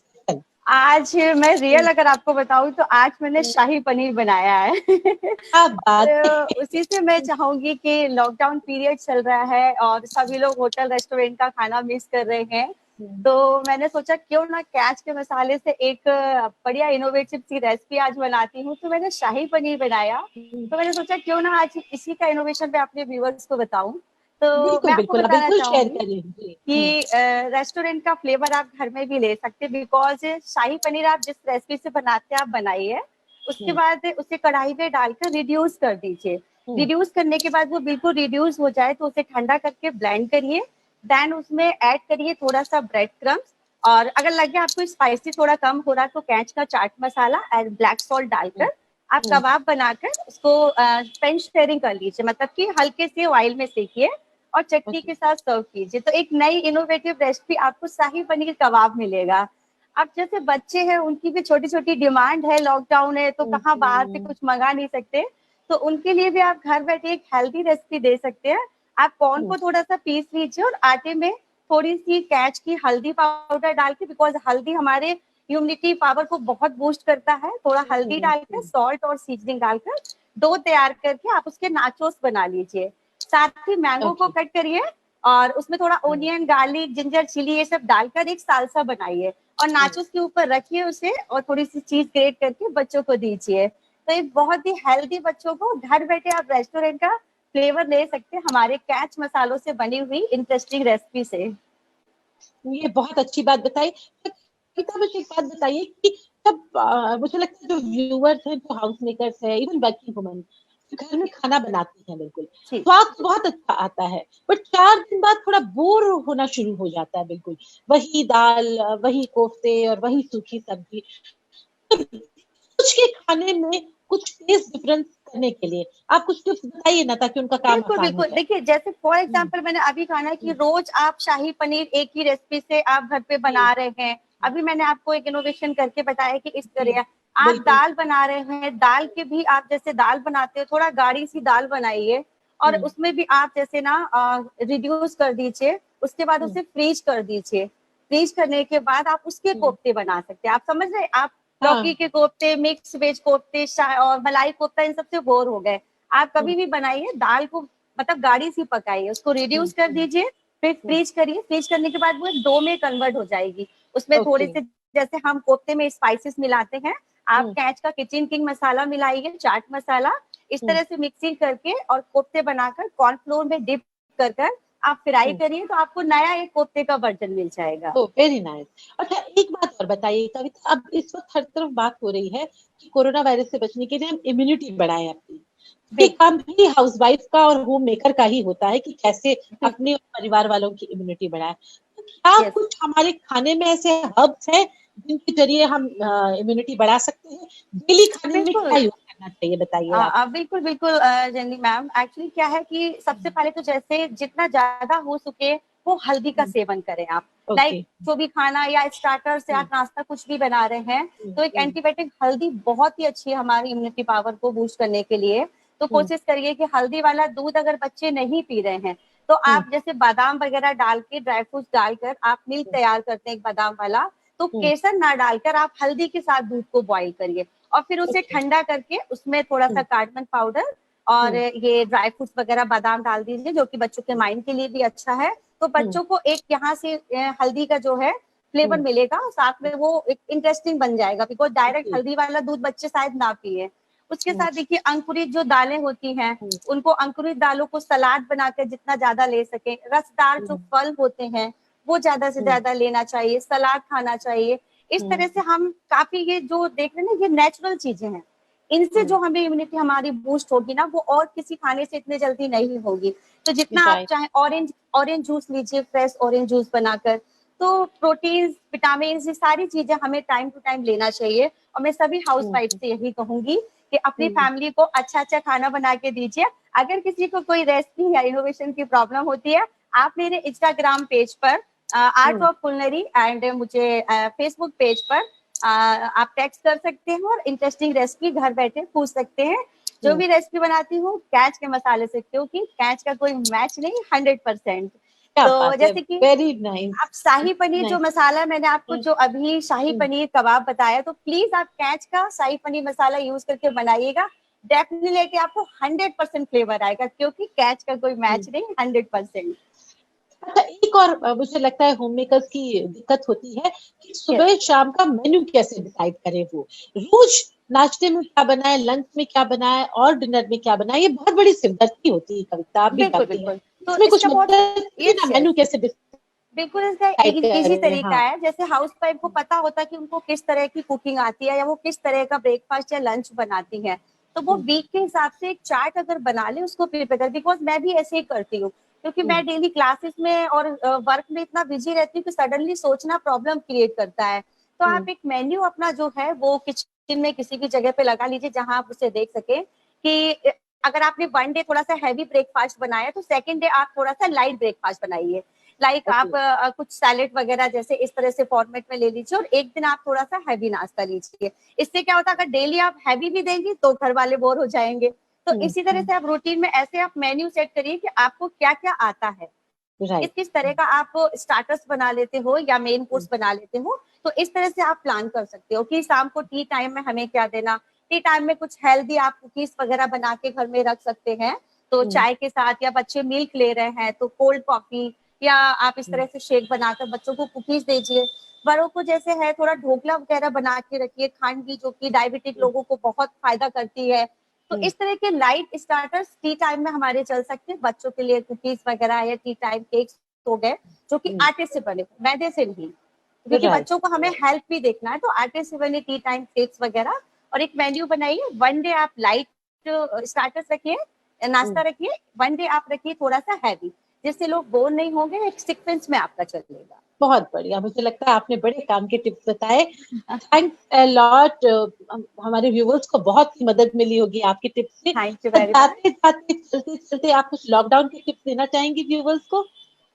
[SPEAKER 8] आज मैं रियल अगर आपको बताऊं तो आज मैंने शाही पनीर बनाया है।
[SPEAKER 4] क्या बात है।
[SPEAKER 8] तो उसी से मैं चाहूंगी कि लॉकडाउन पीरियड चल रहा है और सभी लोग होटल रेस्टोरेंट का खाना मिस कर रहे हैं, तो मैंने सोचा क्यों ना कैच के मसाले से एक बढ़िया इनोवेटिव सी रेसिपी आज बनाती हूँ। तो मैंने शाही पनीर बनाया, तो मैंने सोचा क्यों ना आज इसी का इनोवेशन मैं अपने व्यूअर्स को बताऊं। तो मैं आपको बताना चाहूंगी कि रेस्टोरेंट का फ्लेवर आप घर में भी ले सकते हैं, बिकॉज शाही पनीर आप जिस रेसिपी से बनाते हैं आप बनाइए, उसके बाद उसे कढ़ाई में डालकर रिड्यूस कर दीजिए। रिड्यूस करने के बाद वो बिल्कुल रिड्यूस हो जाए तो उसे ठंडा करके ब्लेंड करिए। देन उसमें ऐड करिए थोड़ा सा ब्रेड क्रम्स, और अगर लगे आपको स्पाइसी थोड़ा कम हो रहा तो कैच का chaat masala and black salt डालकर आप कबाब बनाकर उसको फ्रेंच फ्राइंग कर लीजिए, मतलब कि हल्के से ऑयल में सेकिए और चटनी के साथ सर्व कीजिए। तो एक नई इनोवेटिव रेसिपी आपको शाही पनीर कबाब मिलेगा। अब जैसे बच्चे हैं उनकी भी छोटी छोटी डिमांड है, लॉकडाउन है तो कहाँ बाहर से कुछ मंगा नहीं सकते, तो उनके लिए भी आप घर बैठे एक हेल्दी रेसिपी दे सकते हैं। आप कॉर्न को थोड़ा सा पीस लीजिए और आटे में थोड़ी सी कैच की हल्दी पाउडर डाल के, बिकॉज हल्दी हमारे इम्यूनिटी पावर को बहुत बूस्ट करता है, थोड़ा हल्दी डालकर सॉल्ट और सीजनिंग डालकर डो तैयार करके आप उसके नाचोस बना लीजिए। साथ ही मैंगो को कट करिए और उसमें थोड़ा ओनियन, गार्लिक, जिंजर, चिली ये सब डालकर एक सालसा बनाइए और नाचोस के ऊपर रखिए उसे, और थोड़ी सी चीज ग्रेट करके बच्चों को दीजिए। तो एक बहुत ही हेल्दी, बच्चों को घर बैठे आप रेस्टोरेंट का फ्लेवर ले सकते हैं हमारे कैच मसालों से बनी हुई इंटरेस्टिंग रेसिपी से।
[SPEAKER 4] ये बहुत अच्छी बात बताई। मुझे एक बात बताइए कि जब मुझे लगता है जो व्यूअर्स हैं, जो हाउस मेकर्स है, इवन वर्किंग वुमेन घर में खाना बनाती हैं, बिल्कुल स्वाद तो बहुत अच्छा आता है, बट 4 दिन बाद थोड़ा बोर होना शुरू हो जाता है। बिल्कुल वही दाल, वही कोफ्ते और वही सूखी सब्जी। कुछ के खाने में कुछ टेस्ट डिफरेंस करने के लिए आप कुछ टिप्स बताइए ना, ताकि उनका काम
[SPEAKER 8] बिल्कुल बिल्कुल। देखिए जैसे फॉर एग्जांपल मैंने अभी कहा ना कि रोज आप शाही पनीर एक ही रेसिपी से आप घर पे बना रहे हैं, अभी मैंने आपको एक इनोवेशन करके बताया कि इस तरह आप दाल बना रहे हैं, दाल के भी आप जैसे दाल बनाते हो थोड़ा गाढ़ी सी दाल बनाइए और उसमें भी आप जैसे ना रिड्यूस कर दीजिए, उसके बाद उसे फ्रीज कर दीजिए। फ्रीज करने के बाद आप उसके कोफ्ते बना सकते हैं। आप समझ रहे, आप लौकी के कोफ्ते, मिक्स वेज कोफ्ते और मलाई कोफ्ता, इन सबसे बोर हो गए, आप कभी भी बनाइए, दाल को मतलब गाढ़ी सी पकाइए, उसको रिड्यूस कर दीजिए, फिर फ्रीज करिए। फ्रीज करने के बाद वो डो में कन्वर्ट हो जाएगी। उसमें थोड़े से जैसे हम कोफ्ते में स्पाइसेस मिलाते हैं, आप कैच का किचन किंग मसाला मिलाइए, चाट मसाला, इस तरह से मिक्सिंग करके और कोफ्ते बनाकर कॉर्नफ्लोर में डिप कर आप फ्राई करिए, तो आपको नया एक कोफ्ते का वर्जन मिल जाएगा।
[SPEAKER 4] Very nice. अच्छा एक बात और बताइए कविता, अब इस वक्त हर तरफ बात हो रही है कि कोरोना वायरस से बचने के लिए हम इम्यूनिटी बढ़ाएं अपनी। ये काम भी हाउसवाइफ का और होम मेकर का ही होता है कि कैसे अपने और परिवार वालों की इम्यूनिटी बढ़ाएं। तो क्या कुछ हमारे खाने में ऐसे हर्ब्स हैं जिनके जरिए हम इम्यूनिटी बढ़ा सकते हैं? डेली खाने में क्या यूज करना चाहिए, बताइए आप।
[SPEAKER 8] बिल्कुल बिल्कुल जंगी मैम, एक्चुअली क्या है कि सबसे पहले तो जैसे जितना ज्यादा हो सके वो हल्दी का सेवन करें आप। लाइक जो भी खाना या स्टार्टर से आप नाश्ता कुछ भी बना रहे हैं, तो एक एंटीबायोटिक हल्दी बहुत ही अच्छी है हमारी इम्यूनिटी पावर को बूस्ट करने के लिए। तो कोशिश करिए कि हल्दी वाला दूध अगर बच्चे नहीं पी रहे हैं तो आप जैसे बादाम वगैरह डाल के, ड्राई फ्रूट्स डालकर आप मिल्क तैयार करते हैं एक बादाम वाला, तो केसर ना डालकर आप हल्दी के साथ दूध को बॉईल करिए और फिर उसे ठंडा करके उसमें थोड़ा सा कार्डमम पाउडर और ये ड्राई फ्रूट्स वगैरह बादाम डाल दीजिए, जो कि बच्चों के माइंड के लिए भी अच्छा है। तो बच्चों को एक यहाँ से हल्दी का जो है फ्लेवर मिलेगा, साथ में वो एक इंटरेस्टिंग बन जाएगा, बिकॉज डायरेक्ट हल्दी वाला दूध बच्चे शायद ना पिए। उसके साथ देखिए अंकुरित जो दालें होती हैं, उनको अंकुरित दालों को सलाद बनाकर जितना ज्यादा ले सके, रसदार जो फल होते हैं वो ज्यादा से ज्यादा लेना चाहिए, सलाद खाना चाहिए। इस तरह से हम काफी, ये जो देख रहे हैं ना, ये नेचुरल चीजें हैं, इनसे जो हमें इम्यूनिटी हमारी बूस्ट होगी ना, वो और किसी खाने से इतने जल्दी नहीं होगी। तो जितना आप चाहे ऑरेंज जूस लीजिए, फ्रेश ऑरेंज जूस बनाकर, तो प्रोटीन, विटामिन, ये सारी चीजें हमें टाइम टू टाइम लेना चाहिए। और मैं सभी हाउस वाइफ से यही कहूंगी कि अपनी फैमिली को अच्छा अच्छा खाना बना के दीजिए। अगर किसी को कोई रेसिपी या इनोवेशन की प्रॉब्लम होती है, आप मेरे इंस्टाग्राम पेज पर आर्ट ऑफ कुलिनरी एंड मुझे फेसबुक पेज पर आप टेक्स्ट कर सकते हैं और इंटरेस्टिंग रेसिपी घर बैठे पूछ सकते हैं। जो भी रेसिपी बनाती हूँ कैच के मसाले से, क्योंकि कैच का कोई मैच नहीं, 100%। तो जैसे कि
[SPEAKER 4] वेरी नाइस।
[SPEAKER 8] आप शाही पनीर जो मसाला मैंने आपको जो अभी शाही पनीर कबाब बताया, तो प्लीज आप कैच का शाही पनीर मसाला यूज करके बनाइएगा, डेफिनेटली आपको 100% फ्लेवर आएगा, क्योंकि कैच का कोई मैच नहीं, 100%।
[SPEAKER 4] अच्छा, एक और मुझे लगता है होम मेकर्स की दिक्कत होती है कि सुबह शाम का मेन्यू कैसे डिसाइड करें। वो रोज नाश्ते में क्या बनाए, लंच में क्या बनाए और डिनर में क्या बनाए, ये बहुत बड़ी सिरदर्दी होती है कविता, आप भी जानती हैं। तो इसमें कुछ मेन्यू कैसे
[SPEAKER 8] बिल्कुल इसका एक इजी तरीका है। जैसे हाउस वाइफ को पता होता है कि उनको किस तरह की कुकिंग आती है या वो किस तरह का ब्रेकफास्ट या लंच बनाती है, तो वो वीक के हिसाब से एक चार्ट अगर बना ले, उसको प्रिपेयर कर। बिकॉज मैं भी ऐसे ही करती हूँ, क्योंकि मैं डेली क्लासेस में और वर्क में इतना बिजी रहती हूँ कि सडनली सोचना प्रॉब्लम क्रिएट करता है। तो आप एक मेन्यू अपना जो है वो किचन में किसी भी जगह पे लगा लीजिए, जहां आप उसे देख सके कि अगर आपने वन डे थोड़ा सा हैवी ब्रेकफास्ट बनाया, तो सेकंड डे आप थोड़ा सा लाइट ब्रेकफास्ट बनाइए। लाइक आप कुछ सैलेड वगैरह जैसे इस तरह से फॉर्मेट में ले लीजिए, और एक दिन आप थोड़ा सा हैवी नाश्ता लीजिए। इससे क्या होता है, अगर डेली आप हैवी भी देंगी तो घर वाले बोर हो जाएंगे। तो इसी तरह से आप रूटीन में ऐसे आप मेन्यू सेट करिए कि आपको क्या क्या आता है, किस तरह का आप स्टार्टर्स बना लेते हो या मेन कोर्स बना लेते हो। तो इस तरह से आप प्लान कर सकते हो कि शाम को टी टाइम में हमें क्या देना। टी टाइम में कुछ हेल्दी आप कुकीज वगैरह बना के घर में रख सकते हैं, तो चाय के साथ, या बच्चे मिल्क ले रहे हैं तो कोल्ड कॉफी, या आप इस तरह से शेक बनाकर बच्चों को कुकीज दीजिए। बड़ों को जैसे है थोड़ा ढोकला वगैरह बना के रखिए, खांड की, जो कि डायबिटिक लोगों को बहुत फायदा करती है। तो इस तरह के लाइट स्टार्टर्स टी टाइम में हमारे चल सकते हैं। बच्चों के लिए कुकीज वगैरह या टी टाइम केक्स हो गए, जो कि आटे से बने, मैदे से नहीं, क्योंकि बच्चों को हमें हेल्थ भी देखना है। तो आटे से बने टी टाइम केक्स वगैरह, और एक मेन्यू बनाइए। वन डे आप लाइट स्टार्टर्स रखिए, नाश्ता रखिए, वन डे आप रखिए थोड़ा सा हैवी, जिससे लोग बोर नहीं होंगे, एक सीक्वेंस में आपका चलेगा।
[SPEAKER 4] बहुत बढ़िया, मुझे लगता है आपने बड़े काम के टिप्स बताए। Thanks a lot. हमारे व्यूअर्स को बहुत ही मदद मिली होगी आपके टिप्स से। जाते जाते चलते चलते आप कुछ लॉकडाउन के टिप्स देना चाहेंगे व्यूअर्स को?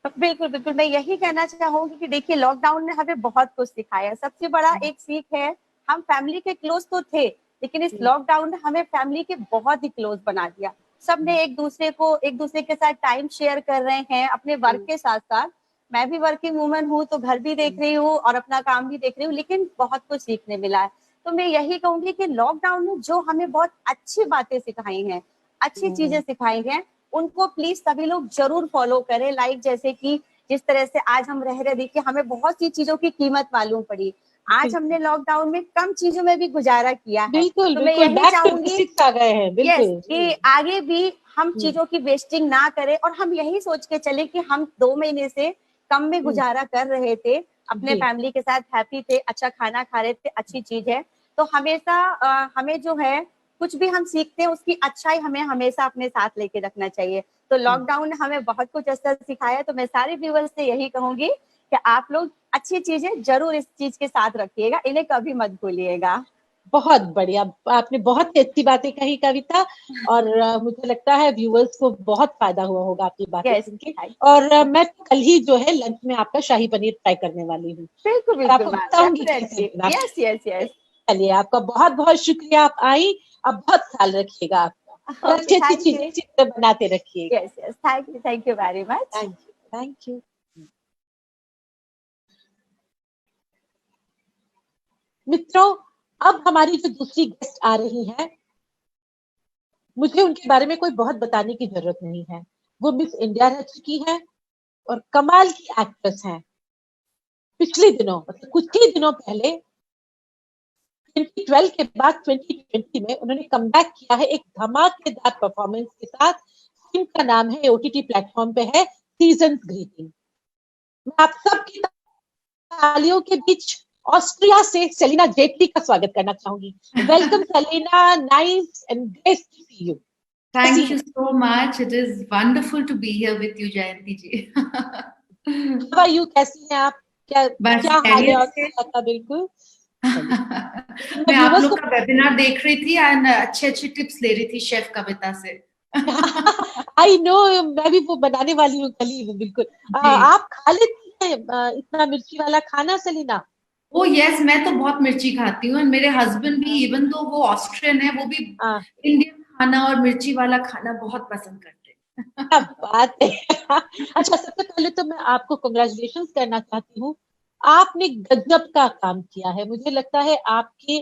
[SPEAKER 8] बिल्कुल बिल्कुल, मैं यही कहना चाहूंगी कि देखिए, लॉकडाउन ने हमें बहुत कुछ सिखाया। सबसे बड़ा एक सीख है, हम फैमिली के क्लोज तो थे, लेकिन इस लॉकडाउन ने हमें फैमिली के बहुत ही क्लोज बना दिया। सबने एक दूसरे के साथ टाइम शेयर कर रहे हैं अपने वर्क के साथ साथ। मैं भी वर्किंग वूमन हूँ, तो घर भी देख रही हूँ और अपना काम भी देख रही हूँ, लेकिन बहुत कुछ सीखने मिला है। तो मैं यही कहूंगी कि लॉकडाउन ने जो हमें बहुत अच्छी बातें सिखाई हैं, अच्छी चीजें सिखाई हैं, उनको प्लीज सभी लोग जरूर फॉलो करें। लाइक जैसे कि जिस तरह से आज हम रह रहे, देखिए हमें बहुत सी चीजों की कीमत मालूम पड़ी। आज हमने लॉकडाउन में कम चीजों में भी गुजारा किया है।
[SPEAKER 4] बिल्कुल,
[SPEAKER 8] तो मैं यही चाहूंगी
[SPEAKER 4] कि
[SPEAKER 8] आगे भी हम चीजों की वेस्टिंग ना करें, और हम यही सोच के चले कि हम 2 महीने से कम में गुजारा कर रहे थे, अपने फैमिली के साथ हैप्पी थे, अच्छा खाना खा रहे थे, अच्छी चीज है। तो हमेशा हमें जो है कुछ भी हम सीखते हैं, उसकी अच्छाई हमें हमेशा अपने साथ लेके रखना चाहिए। तो लॉकडाउन ने हमें बहुत कुछ ऐसा सिखाया। तो मैं सारे व्यूअर्स से यही कहूंगी कि आप लोग अच्छी चीजें जरूर इस चीज के साथ रखिएगा, इन्हें कभी मत भूलिएगा।
[SPEAKER 4] बहुत बढ़िया, आपने बहुत ही अच्छी बातें कही कविता, और मुझे लगता है व्यूअर्स को बहुत फायदा हुआ होगा आपकी बातें सुन के। और मैं कल ही जो है लंच में आपका शाही पनीर ट्राई करने वाली हूँ।
[SPEAKER 8] बिल्कुल
[SPEAKER 4] आपको बताऊंगी।
[SPEAKER 8] यस।
[SPEAKER 4] चलिए, आपका बहुत बहुत शुक्रिया, आप आई। अब बहुत ख्याल रखिएगा आपका, अच्छी अच्छी चीजें बनाते रखिएगा।
[SPEAKER 8] Yes, thank you very much.
[SPEAKER 4] Thank you. मित्रों, अब हमारी जो दूसरी गेस्ट आ रही हैं, मुझे उनके बारे में कोई बहुत बताने की जरूरत नहीं है। वो मिस इंडिया रह चुकी हैं, और कमाल की एक्ट्रेस हैं। पिछले दिनों मतलब कुछ ही दिनों पहले 2012 के बाद 2020 में उन्होंने कमबैक किया है एक धमाकेदार परफॉर्मेंस के साथ। फिल्म का नाम है, ओटीटी प्लेटफॉर्म पे है, सीजन्स ग्रीटिंग। मैं आप सबकी तालियों के बीच ऑस्ट्रिया से सेलिना जेटली का स्वागत करना चाहूंगी। Welcome Celina, nice and great to see you.
[SPEAKER 9] Thank you so much. It is wonderful to be here with you, Jayanti ji.
[SPEAKER 4] How are you? कैसी हैं आप?
[SPEAKER 9] बस
[SPEAKER 4] क्या हाल है
[SPEAKER 9] खैरियत से।
[SPEAKER 4] ऑस्ट्रिया का? बिल्कुल
[SPEAKER 9] मैं आप लोग का वेबिनार देख रही थी एंड अच्छे टिप्स ले रही थी शेफ कविता से।
[SPEAKER 4] आई नो, मैं भी वो बनाने वाली हूँ कल ही। बिल्कुल आप खा लेती हैं इतना मिर्ची वाला खाना सेलिना?
[SPEAKER 9] ओ यस, मैं तो बहुत मिर्ची खाती हूँ। मेरे हस्बैंड भी, इवन दो वो ऑस्ट्रियन है, वो भी इंडियन खाना और मिर्ची वाला खाना बहुत पसंद करते हैं।
[SPEAKER 4] क्या बात है। अच्छा, सबसे पहले तो मैं आपको कांग्रेचुलेशंस करना चाहती हूँ। आपने गजब का काम किया है। मुझे लगता है आपके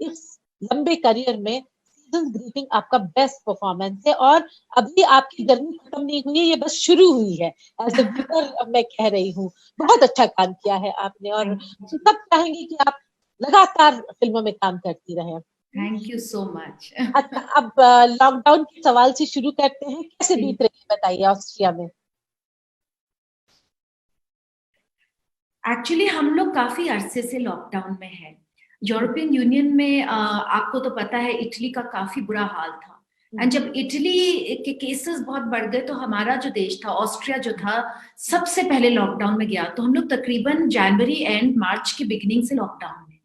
[SPEAKER 4] इस लंबे करियर में सीजन ग्रीटिंग आपका बेस्ट परफॉर्मेंस है और अभी आपकी जर्नी खत्म नहीं हुई है, ये बस शुरू हुई है। एज अ व्यूअर मैं कह रही हूँ, बहुत अच्छा काम किया है आपने और सब चाहेंगे कि आप लगातार फिल्मों में काम करती रहें।
[SPEAKER 9] Thank you so much.
[SPEAKER 4] अच्छा, अब लॉकडाउन के सवाल से शुरू करते हैं। कैसे बीत रही है बताइए ऑस्ट्रिया में?
[SPEAKER 9] एक्चुअली हम लोग काफी अरसे से लॉकडाउन में है। यूरोपियन यूनियन में आपको तो पता है इटली का काफी बुरा हाल था। एंड जब इटली के केसेस बहुत बढ़ गए तो हमारा जो देश था, ऑस्ट्रिया जो था, सबसे पहले लॉकडाउन में गया। तो हम लोग तकरीबन जनवरी एंड मार्च की बिगिनिंग से लॉकडाउन में।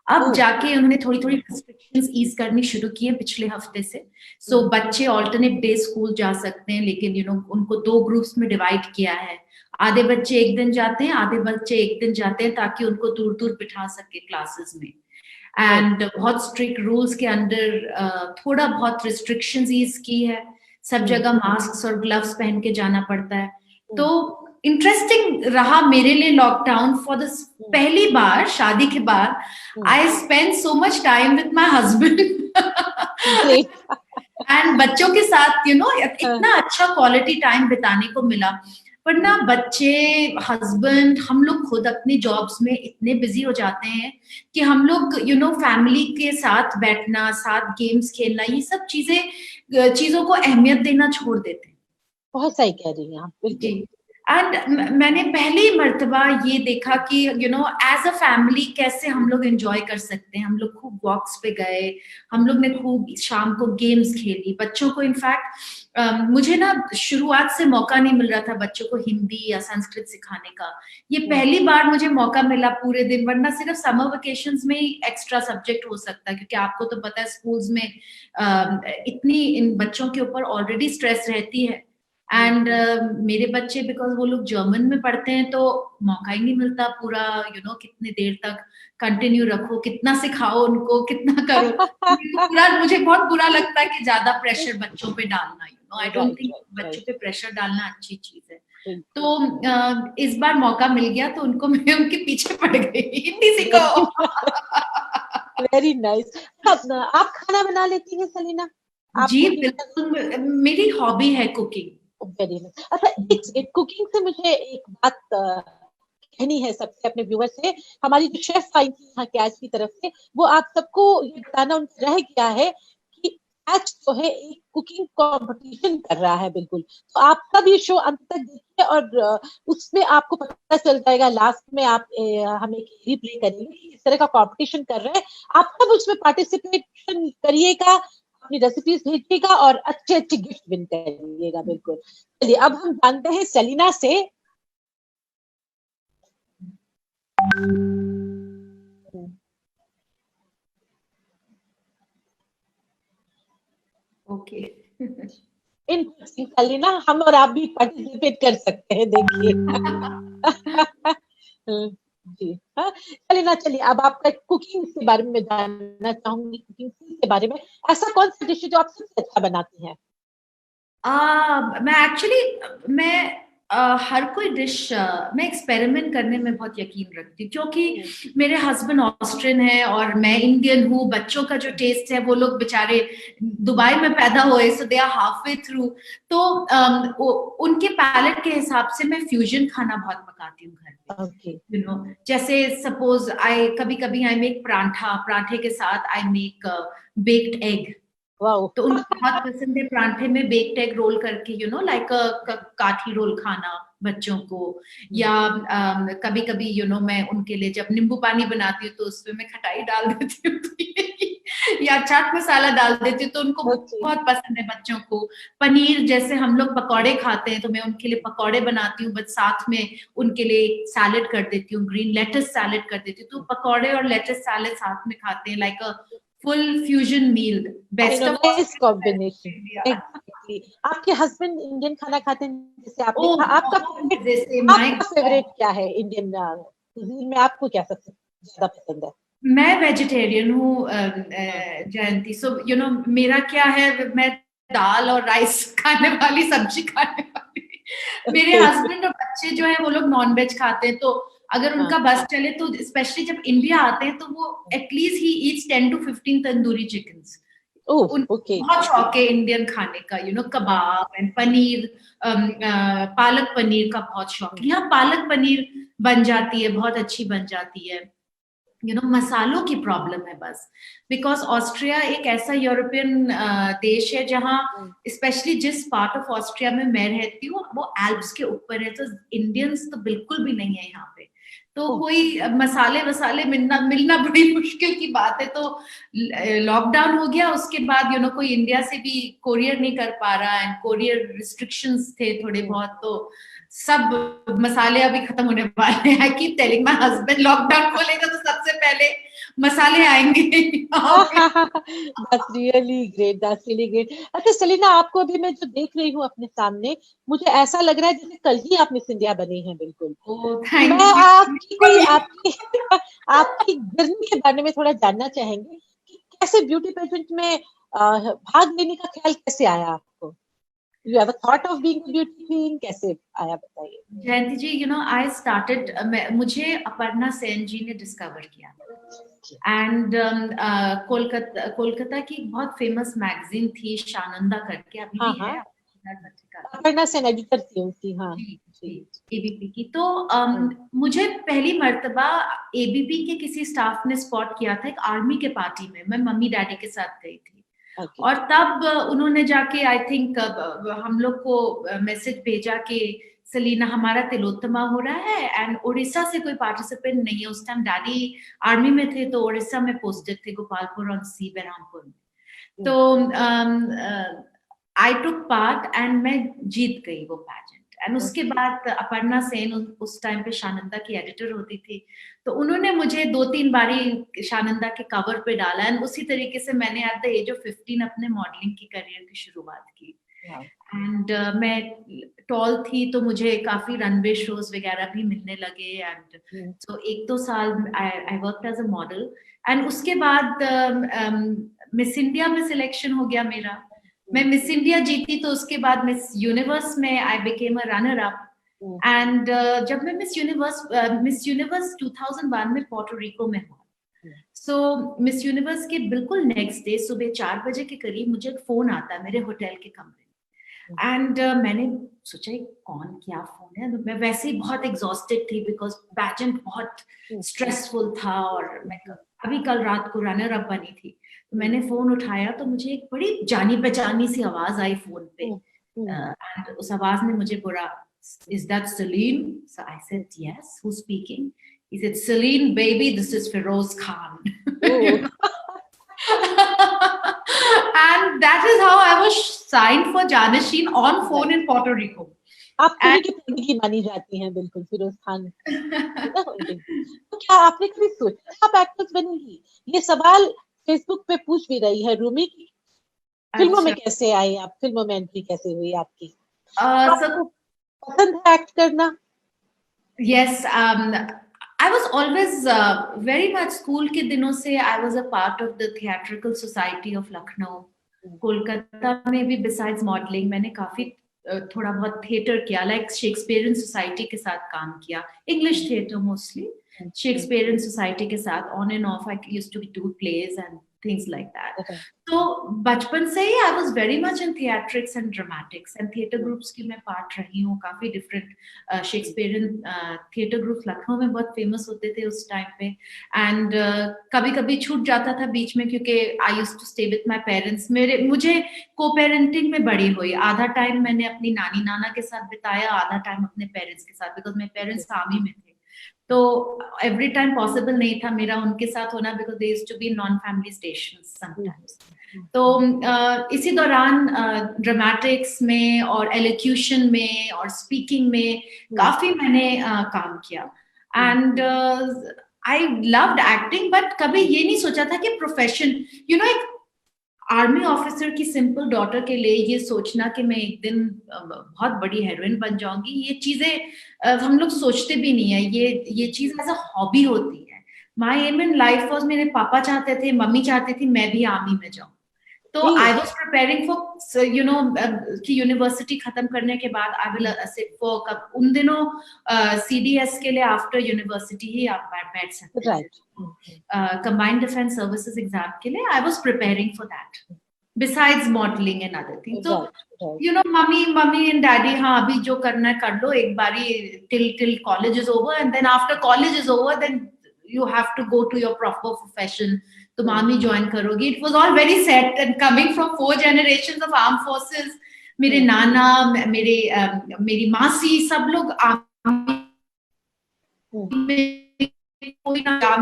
[SPEAKER 9] अब जाके उन्होंने थोड़ी थोड़ी रिस्ट्रिक्शंस ईज करनी शुरू की है पिछले हफ्ते से। सो बच्चे ऑल्टरनेट डे स्कूल जा सकते हैं, लेकिन उनको 2 ग्रुप्स में डिवाइड किया है। आधे बच्चे एक दिन जाते हैं, आधे बच्चे एक दिन जाते हैं, ताकि उनको दूर दूर बिठा सके क्लासेस में। एंड बहुत स्ट्रिक्ट रूल्स के अंडर थोड़ा बहुत रिस्ट्रिक्शंस ईज की है। सब जगह मास्क और ग्लव्स पहन के जाना पड़ता है। तो इंटरेस्टिंग रहा मेरे लिए लॉकडाउन। फॉर द पहली बार शादी के बाद I spend so much time with my husband and बच्चों के साथ इतना अच्छा क्वालिटी टाइम बिताने को मिला। पर ना बच्चे, हस्बैंड, हम लोग खुद अपनी जॉब्स में इतने बिजी हो जाते हैं कि हम लोग फैमिली के साथ बैठना, साथ गेम्स खेलना, ये सब चीजों को अहमियत देना छोड़ देते हैं।
[SPEAKER 4] बहुत सही कह रही हैं आप, बिल्कुल।
[SPEAKER 9] एंड मैंने पहली मर्तबा ये देखा कि एज अ फैमिली कैसे हम लोग एंजॉय कर सकते हैं। हम लोग खूब वॉक्स पे गए, हम लोग ने खूब शाम को गेम्स खेली। बच्चों को इनफैक्ट मुझे ना शुरुआत से मौका नहीं मिल रहा था बच्चों को हिंदी या संस्कृत सिखाने का। ये पहली बार मुझे मौका मिला पूरे दिन, वरना सिर्फ समर वेकेशंस में ही एक्स्ट्रा सब्जेक्ट हो सकता है, क्योंकि आपको तो पता है स्कूल्स में इतनी इन बच्चों के ऊपर ऑलरेडी स्ट्रेस रहती है। एंड मेरे बच्चे, बिकॉज वो लोग जर्मन में पढ़ते हैं, तो मौका ही नहीं मिलता पूरा कितने देर तक कंटिन्यू रखो, कितना सिखाओ उनको, कितना करो। मुझे बहुत बुरा लगता है कि ज्यादा प्रेशर बच्चों पे डालना। आई डोंट थिंक बच्चों पे प्रेशर डालना अच्छी चीज है। तो इस बार मौका मिल गया तो उनको मैं उनके पीछे पड़ गई, हिंदी सिखाओ।
[SPEAKER 4] Very nice. आप खाना बना लेती हैं सेलिना?
[SPEAKER 9] जी बिल्कुल, मेरी हॉबी है कुकिंग।
[SPEAKER 4] Very nice. अच्छा, कुकिंग से मुझे एक बात कहनी है सबसे, अपने व्यूअर से। हमारी जो शेफ आई थी यहाँ कैच की तरफ से, वो आप सबको ये बताना उनका रह गया है कि कैच जो है एक कुकिंग कंपटीशन कर रहा है। बिल्कुल, तो आप सब ये शो अंत तक देखिए और उसमें आपको पता चल जाएगा। लास्ट में आप हम एक रिप्ले करेंगे, इस तरह का कंपटीशन कर रहे हैं। आप सब उसमें पार्टिसिपेशन करिएगा, अपनी रेसिपीज भेजिएगा और अच्छे अच्छे गिफ्ट विन करिएगा। बिल्कुल। चलिए अब हम जानते हैं सेलिना से।
[SPEAKER 9] ओके,
[SPEAKER 4] इंटरेस्टिंग सेलिना, हम और आप भी पार्टिसिपेट कर सकते हैं, देखिए। जी हाँ सेलिना, चलिए अब आपका कुकिंग के बारे में जानना चाहूंगी, कुकिंग के बारे में। ऐसा कौन सा डिश है जो आप सबसे अच्छा बनाती हैं?
[SPEAKER 9] मैं हर कोई डिश मैं एक्सपेरिमेंट करने में बहुत यकीन रखती हूँ, क्योंकि मेरे हस्बैंड ऑस्ट्रियन है और मैं इंडियन हूँ। बच्चों का जो टेस्ट है, वो लोग बेचारे दुबई में पैदा हुए, so they are half way through. तो उनके पैलेट के हिसाब से मैं फ्यूजन खाना बहुत पकाती हूँ घर पे।
[SPEAKER 4] Okay.
[SPEAKER 9] यू नो, जैसे सपोज कभी कभी आई मेक पराठे के साथ I make baked egg.
[SPEAKER 4] Wow.
[SPEAKER 9] तो उनको बहुत पसंद है पराठे में बेक्ड एग रोल करके, यू नो, लाइक काठी रोल खाना बच्चों को। या कभी कभी यू नो मैं उनके लिए जब नींबू पानी बनाती हूँ तो उसमें मैं खटाई डाल देती हूँ या चाट मसाला डाल देती हूँ, तो उनको बहुत पसंद है बच्चों को। पनीर जैसे हम लोग पकौड़े खाते हैं, तो मैं उनके लिए पकौड़े बनाती हूँ, बट साथ में उनके लिए सैलेड कर देती हूँ, ग्रीन लेटस सैलेड कर देती हूँ। तो पकौड़े और लेटस सैलेड साथ में खाते हैं, like a full fusion meal, best of
[SPEAKER 4] nice combination. Exactly. आपके हस्बैंड इंडियन खाना खाते हैं जैसे आपने कहा, आपका फेवरेट क्या है इंडियन कुजीन में? आपको क्या सबसे ज्यादा पसंद है?
[SPEAKER 9] मैं वेजिटेरियन हूँ जयंती, सो यू नो मेरा क्या है, मैं दाल और राइस खाने वाली, सब्जी खाने वाली। मेरे हस्बैंड और बच्चे जो है वो लोग नॉन वेज खाते हैं, तो अगर उनका बस चले तो स्पेशली जब इंडिया आते हैं तो वो at least he eats 10 to 15 tandoori chickens. बहुत शौक है इंडियन खाने का, you know, kebab and paneer, palak paneer का बहुत शौक है। यहाँ पालक पनीर बन जाती है, बहुत अच्छी बन जाती है। यू नो, मसालों की प्रॉब्लम है बस, बिकॉज ऑस्ट्रिया एक ऐसा यूरोपियन देश है जहाँ स्पेशली जिस पार्ट ऑफ ऑस्ट्रिया में मैं रहती हूँ वो एल्प्स के ऊपर है, तो इंडियंस तो बिल्कुल भी नहीं है यहाँ पे। तो कोई मसाले वसाले मिलना बड़ी मुश्किल की बात है। तो लॉकडाउन हो गया, उसके बाद यू नो कोई इंडिया से भी कोरियर नहीं कर पा रहा, एंड कोरियर रिस्ट्रिक्शंस थे थोड़े बहुत, तो सब मसाले अभी खत्म होने वाले हैं। I keep telling my husband, lockdown खोलेगा तो सबसे पहले मसाले आएंगे।
[SPEAKER 4] That's really great, that's really great. अच्छा सेलिना, आपको अभी मैं जो देख रही हूँ अपने सामने, मुझे ऐसा लग रहा है जैसे कल ही आप मिस इंडिया बनी हैं। बिल्कुल। मैं आपकी जर्नी के बारे में थोड़ा जानना चाहेंगे कि कैसे ब्यूटी पेजेंट में भाग लेने का ख्याल कैसे आया आपको? You have a thought of being a beauty queen? कैसे आया बताइए।
[SPEAKER 9] जयंती जी, यू नो आई स्टार्टेड, मुझे अपर्णा सेन जी ने डिस्कवर किया, एंड कोलकाता की बहुत फेमस मैगजीन थी शानंदा करके, अभी भी है,
[SPEAKER 4] अपर्णा सेन एडिटर थी उसकी। हाँ
[SPEAKER 9] एबीपी की। तो मुझे पहली मर्तबा एबीपी के किसी स्टाफ ने स्पॉट किया था एक आर्मी के पार्टी में, मैं मम्मी डैडी के साथ गई थी। और तब उन्होंने जाके आई थिंक हम लोग को मैसेज भेजा कि सलीना, हमारा तिलोत्तमा हो रहा है एंड उड़ीसा से कोई पार्टिसिपेंट नहीं है। उस टाइम डैडी आर्मी में थे, तो उड़ीसा में पोस्टेड थे, गोपालपुर और सी बरहामपुर में। तो आई टुक पार्ट एंड मैं जीत गई वो पैजेंट। एंड उसके बाद अपर्णा सेन उस टाइम पे शानंदा की एडिटर होती थी, तो उन्होंने मुझे 2-3 बारी शानंदा के कवर पे डाला, एंड उसी तरीके से मैंने एट द एज ऑफ 15 अपने मॉडलिंग की करियर की शुरुआत की। एंड मैं टॉल थी तो मुझे काफी रनवे शोज वगैरह भी मिलने लगे, एंड सो 1-2 साल I worked as a model. And उसके बाद मिस इंडिया में सिलेक्शन हो गया मेरा, मैं मिस इंडिया जीती, तो उसके बाद मिस यूनिवर्स में I became a runner up. And जब मैं मिस यूनिवर्स 2001 में पोर्टो रिको में हुआ, सो मिस यूनिवर्स के बिल्कुल नेक्स्ट डे सुबह 4 बजे के करीब मुझे एक फोन आता है मेरे होटल के कमरे में। एंड मैंने सोचा कौन, क्या फोन है। मैं वैसे ही बहुत एग्जॉस्टेड थी बिकॉज पैजेंट बहुत स्ट्रेसफुल था, और मैं अभी कल रात को रनर अप बनी थी। तो मैंने फोन उठाया तो मुझे एक बड़ी जानी पहचानी सी आवाज आई फोन पे, एंड उस आवाज ने मुझे बोला, is that Celine? So I said, yes. Who's speaking? He said, Celine, baby, this is Feroz Khan. And that is how I was signed for Janasheen on phone in Puerto Rico.
[SPEAKER 4] आप की मानी जाती हैं बिल्कुल फिरोज खान। तो क्या आपने कभी सोचा आप एक्ट्रेस बनेंगी? ये सवाल फेसबुक पे पूछ भी रही है रूमी की। फिल्मों में कैसे आई आप? फिल्मों में एंट्री कैसे हुई आपकी? पसंद है एक्ट करना?
[SPEAKER 9] Yes, I was always very much school के दिनों से I was a part of the theatrical society of Lucknow. Kolkata में भी besides modeling मैंने काफी थोड़ा बहुत थिएटर किया, लाइक शेक्सपियरियन सोसाइटी के साथ काम किया, English theatre mostly, Shakespearean society के साथ on and off I used to do plays and things like that. तो बचपन से ही I was very much in theatrics and dramatics and theatre groups की मैं पार्ट रही हूँ, काफी different Shakespearean theatre groups Lucknow में बहुत फेमस होते थे उस टाइम पे। एंड कभी कभी छूट जाता था बीच में, क्योंकि I used to stay with my parents. मुझे को पेरेंटिंग में बड़ी हुई, आधा टाइम मैंने अपनी नानी नाना के साथ बिताया, आधा टाइम अपने पेरेंट्स के साथ, बिकॉज मेरे पेरेंट्स आर्मी में थे, तो एवरी टाइम पॉसिबल नहीं था मेरा उनके साथ होना, because they used to be non family stations sometimes. तो इसी दौरान ड्रामेटिक्स में और एलोक्यूशन में और स्पीकिंग में काफी मैंने काम किया। And I loved acting, but कभी ये नहीं सोचा था कि प्रोफेशन, एक आर्मी ऑफिसर की सिंपल डॉटर के लिए ये सोचना कि मैं एक दिन बहुत बड़ी हीरोइन बन जाऊंगी, ये चीजें हम लोग सोचते भी नहीं है। ये चीज एज अ हॉबी होती है। My aim in life was, मेरे पापा चाहते थे, मम्मी चाहती थी मैं भी आर्मी में जाऊं। तो आई वाज प्रिपेयरिंग फॉर कि यूनिवर्सिटी खत्म करने के बाद आई विल सिट फॉर, उन दिनों CDS के लिए आफ्टर यूनिवर्सिटी ही आप बैठ सकते हैं, कंबाइंड डिफेंस सर्विसेज एग्जाम के लिए। I was preparing for that besides modelling and other thing. तो मम्मी एंड डैडी, हाँ अभी जो करना है कर लो, एक बारी till college is over, and then after college is over then you have to go to your proper profession, तुम आर्मी ज्वाइन करोगी। It was all very set, and coming from 4 generations of armed forces, मेरे नाना, मेरी मासी, सब लोग army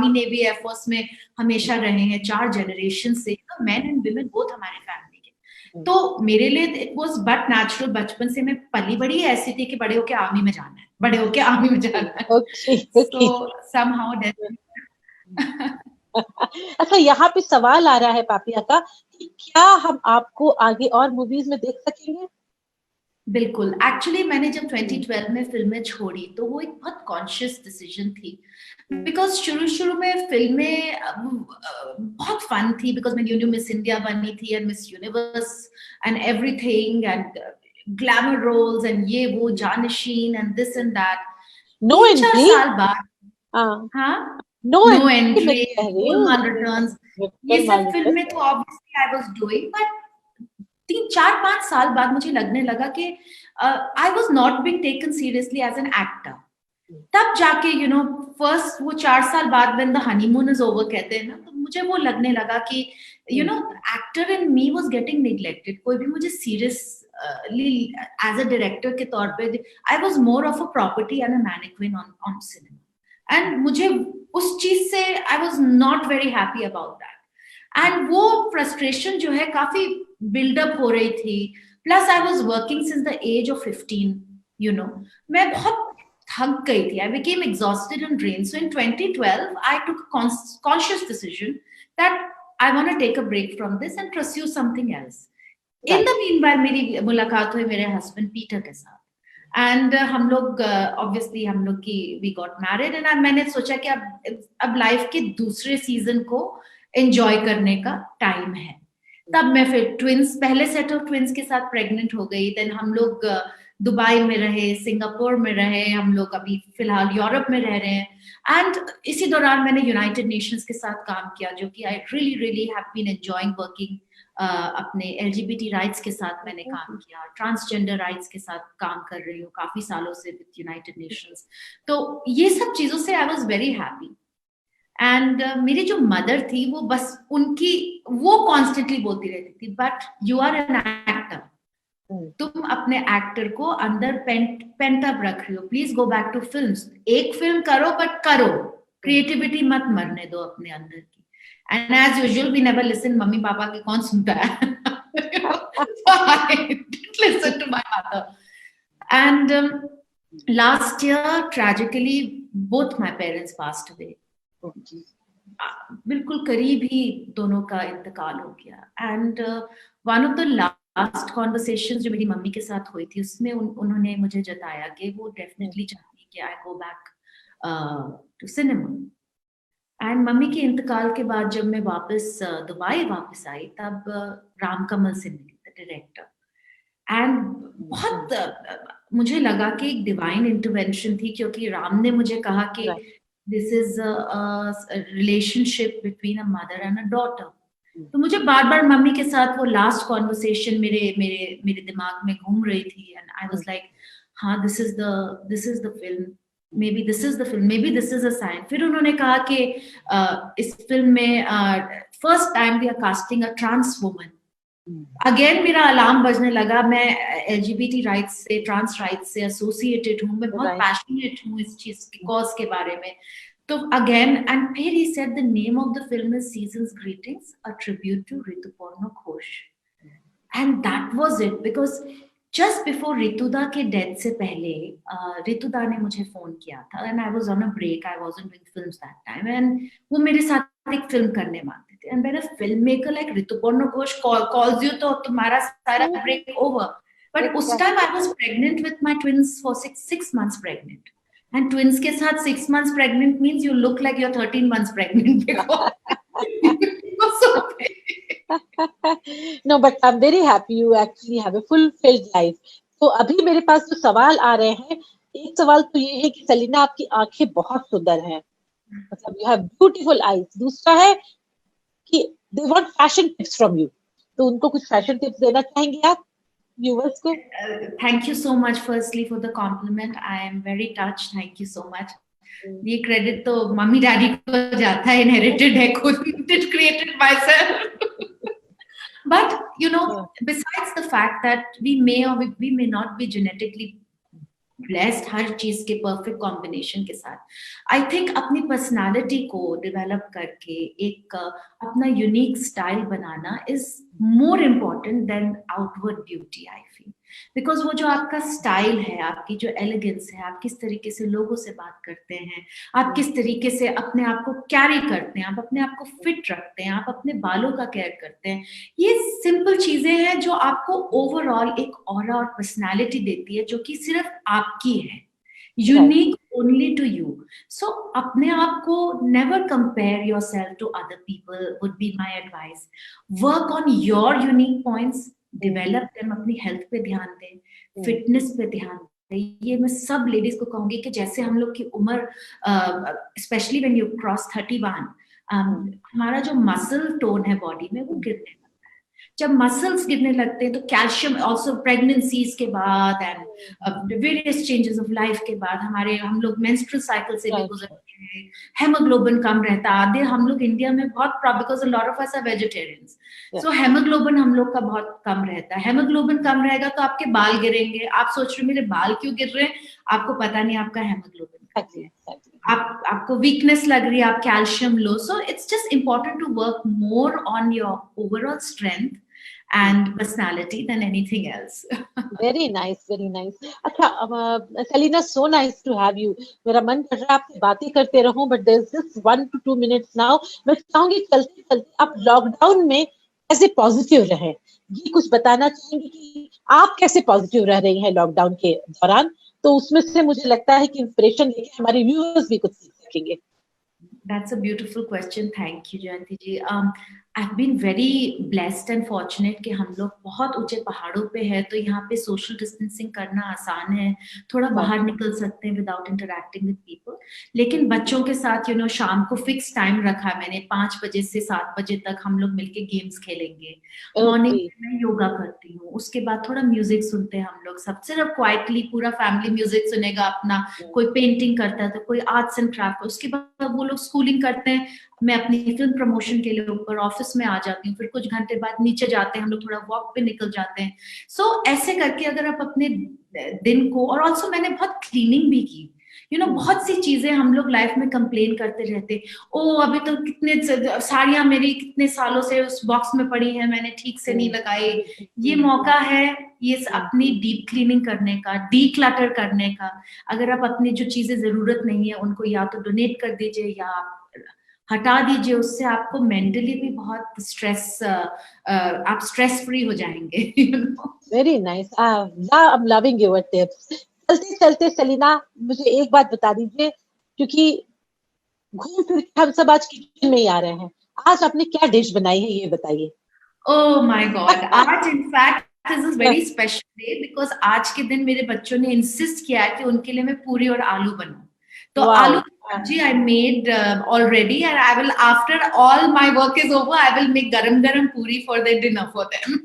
[SPEAKER 9] navy air force में हमेशा रहे हैं 4 जनरेशन से, मेन एंड विमेन बोथ हमारे फैमिली के। तो मेरे लिए इट वाज बट नेचुरल, बचपन से मैं पली बड़ी ऐसी थी कि बड़े होके आर्मी में जाना है, बड़े होके आर्मी में जाना है। So somehow
[SPEAKER 4] अच्छा, यहाँ पे सवाल आ रहा है पापिया का कि क्या हम आपको आगे और मूवीज में देख सकेंगे?
[SPEAKER 9] बिल्कुल। एक्चुअली मैंने जब 2012 में फिल्में छोड़ी तो वो एक बहुत कॉन्शियस डिसीजन थी, बिकॉज शुरू में फिल्में बहुत फन थी, बिकॉज मैं न्यू मिस इंडिया बनी थी and Miss Universe and everything and glamour roles and ये वो जानशीन एंड दिस एंड दैट। 4 साल बाद नो एंट्री, रिटर्न्स, ये सब फिल्में तो obviously I was doing, but 3-4-5 साल बाद मुझे लगने लगा कि I was not being taken seriously as an actor. तब जाके फर्स्ट वो 4 साल बाद when the honeymoon is over कहते हैं ना, तो मुझे वो लगने लगा कि actor in me was getting neglected. कोई भी मुझे सीरियसली एज अ डायरेक्टर के तौर पे, I was more of a property and a mannequin on cinema, and मुझे उस चीज से I was not very happy about that. And वो फ्रस्ट्रेशन जो है काफी बिल्डअप हो रही थी, plus I was working since the age of 15, मैं बहुत थक गई थी, I became exhausted and drained. So in 2012 I took a conscious decision that I want to take a break from this and pursue something else. In the meanwhile मेरी मुलाकात हुई मेरे husband Peter के साथ, एंड हम लोग obviously हम लोग की वी गॉट मैरिड, एंड मैंने सोचा कि अब लाइफ के दूसरे सीजन को एंजॉय करने का टाइम है। तब मैं फिर पहले सेट ऑफ ट्विंस के साथ प्रेग्नेंट हो गई। देन हम लोग दुबई में रहे, सिंगापुर में रहे, हम लोग अभी फिलहाल यूरोप में रह रहे हैं। एंड इसी दौरान मैंने यूनाइटेड नेशंस के साथ काम किया, जो कि I really have been enjoying working. अपने LGBT राइट्स के साथ मैंने काम किया, ट्रांसजेंडर राइट्स के साथ काम कर रही हूँ काफी सालों से विद यूनाइटेड नेशंस। तो ये सब चीजों से I was very happy. And मेरी जो मदर थी वो बस वो कॉन्स्टेंटली बोलती रहती थी, but you are an actor, तुम अपने एक्टर को अंदर पेंट अप रख रही हो, please go back to films. एक फिल्म करो बट करो, क्रिएटिविटी मत मरने दो अपने अंदर की। And as usual we never listen, मम्मी पापा के कौन सुनता है listen to my mother. And last year tragically both my parents passed away. बिल्कुल करीब ही दोनों का इंतकाल हो गया। And one of the last conversations जो मेरी मम्मी के साथ हुई थी, उसमें उन्होंने मुझे जताया कि वो डेफिनेटली चाहती कि I go back to cinema. And mummy के इंतकाल के बाद जब मैं वापस दुबई वापस आई, तब राम कमल से मिली, द डायरेक्टर। एंड बहुत मुझे लगा कि एक डिवाइन इंटरवेंशन थी, क्योंकि राम ने मुझे कहा कि this is relationship between a mother and a daughter. तो मुझे बार बार मम्मी के साथ वो लास्ट कॉन्वर्सेशन मेरे दिमाग में घूम रही थी, एंड आई वाज लाइक हाँ, this is the film, maybe this is the film, maybe this is a sign. फिर उन्होंने कहा कि इस फिल्म में first time we are casting a trans woman. Again मेरा अलार्म बजने लगा। मैं LGBT राइट्स से, ट्रांस राइट्स से एसोसिएटेड हूँ, मैं बहुत पैशनेट हूँ इस चीज के कॉज के बारे में। तो अगेन, एंड फिर he said the name of the film is season's greetings, a tribute to Rituparna Ghosh. And that was it, because just before Rituda के डेथ से पहले ऋतुदा ने मुझे फोन किया था, and I was on a break, I wasn't doing films that time, and वो मेरे साथ एक फिल्म करने मांगते थे। And when a filmmaker like Rituparna Ghosh calls you, तो तुम्हारा सारा ब्रेक ओवर। बट उस time I was pregnant with my twins for 6 months pregnant, and twins के साथ 6 months pregnant means you look like you are 13 months pregnant because
[SPEAKER 4] No, but I'm very happy you actually have a fulfilled life. तो अभी मेरे पास जो सवाल आ रहे हैं, एक सवाल तो ये है कि सलीना आपकी आंखें बहुत सुंदर हैं, मतलब you have beautiful eyes. दूसरा है कि they want fashion tips from you. तो उनको कुछ fashion tips देना चाहेंगे आप viewers को?
[SPEAKER 9] Thank you so much firstly for the compliment. I am very touched. Thank you so much. ये क्रेडिट तो मम्मी डैडी को जाता है, इनहेरिटेड है, couldn't create it myself. But you know, besides the fact that we may or we may not be genetically blessed हर चीज के perfect combination के साथ, आई थिंक अपनी पर्सनालिटी को डेवलप करके एक अपना unique style banana is more important then outward beauty, I feel. Because वो जो आपका स्टाइल है, आपकी जो एलिगेंस है, आप किस तरीके से लोगों से बात करते हैं, आप किस तरीके से अपने आप को कैरी करते हैं, आप अपने आप को फिट रखते हैं, आप अपने बालों का केयर करते हैं, ये सिंपल चीजें हैं जो आपको ओवरऑल एक ऑरा और पर्सनालिटी देती है, जो कि सिर्फ आपकी है, unique only to you. So अपने आप को never compare yourself to other people would be my advice. Work on your unique points, develop them, अपनी हेल्थ पे ध्यान दें, फिटनेस पे ध्यान दें। ये मैं सब लेडीज को कहूंगी कि जैसे हम लोग की उम्र, स्पेशली व्हेन यू क्रॉस 31, हमारा जो मसल टोन है बॉडी में वो गिरने लगता है। जब मसल्स गिरने लगते हैं तो कैल्शियम ऑल्सो प्रेगनेंसीज के बाद and various changes of life के बाद हम लोग मेंस्ट्रुअल साइकिल से भी गुजरते हैं, हेमोग्लोबिन कम रहता है। आधे हम लोग इंडिया में बहुत, because a lot of us are vegetarians, so haemoglobin हम लोग का बहुत कम रहता है। हेमोग्लोबिन कम रहेगा तो आपके बाल गिरेंगे। आप सोच रहे हो मेरे बाल क्यों गिर रहे हैं, आपको पता नहीं आपका हेमोग्लोबिन, आपको वीकनेस लग रही है, आप कैल्शियम लो। So it's just important to work more on your overall strength and personality than anything else.
[SPEAKER 4] Very nice, very nice. अच्छा, Selina, so nice to have you. मेरा मन कर रहा है आपसे बातें करते रहूं, but there's just 1 to 2 minutes now. मैं चाहूंगी चलते चलते आप लॉकडाउन में कैसे पॉजिटिव रहे, ये कुछ बताना चाहेंगे कि आप कैसे पॉजिटिव रह रही हैं लॉकडाउन के दौरान? तो उसमें से मुझे लगता है कि इंस्पिरेशन लेके हमारे व्यूअर्स भी कुछ सीख सकेंगे।
[SPEAKER 9] That's a beautiful question. Thank you, Jayanti ji. I've been very blessed and fortunate कि हम लोग बहुत ऊंचे पहाड़ों पे है, तो यहाँ पे सोशल डिस्टेंसिंग करना आसान है, थोड़ा बाहर निकल सकते हैं विदाउट इंटरैक्टिंग विद पीपल। लेकिन बच्चों के साथ शाम को फिक्स टाइम रखा मैंने, 5 बजे से 7 बजे तक हम लोग मिलके गेम्स खेलेंगे। मॉर्निंग में मैं योगा करती हूँ, उसके बाद थोड़ा म्यूजिक सुनते हैं हम लोग सब, सिर्फ क्वाइटली पूरा फैमिली म्यूजिक सुनेगा अपना। कोई पेंटिंग करता है तो कोई आर्ट्स एंड क्राफ्ट, उसके बाद वो लोग स्कूलिंग करते हैं, मैं अपनी फिल्म प्रमोशन के लिए ऊपर ऑफिस में आ जाती हूँ, फिर कुछ घंटे बाद नीचे जाते हैं हम लोग, थोड़ा वॉक पे निकल जाते हैं। सो ऐसे करके अगर आप अपने दिन को, और ऑल्सो मैंने बहुत क्लीनिंग भी की, बहुत सी चीजें हम लोग लाइफ में कंप्लेन करते रहते, ओ अभी तो कितने साड़ियां मेरी कितने सालों से उस बॉक्स में पड़ी हैं, मैंने ठीक से नहीं लगाई। ये मौका है ये अपनी डीप क्लीनिंग करने का, डी क्लटर करने का। अगर आप अपनी जो चीजें जरूरत नहीं है उनको या तो डोनेट कर दीजिए या आप हटा दीजिए, उससे आपको मेंटली भी बहुत स्ट्रेस, आप स्ट्रेस फ्री हो जाएंगे।
[SPEAKER 4] Very nice, I am loving your tips. चलते चलते सलीना, मुझे एक बात बता दीजिए, क्योंकि घूम फिर के हम सब आज किचन में ही आ रहे हैं, आज आपने क्या डिश बनाई है ये बताइए।
[SPEAKER 9] ओह माय गॉड, आज in fact is a very special day because आज के दिन मेरे बच्चों ने इंसिस्ट किया कि उनके लिए मैं पूरी और आलू बनाऊं. तो आलू सब्जी I made already, and I will, after all my work is over, I will make गरम गरम पूरी for their dinner for them.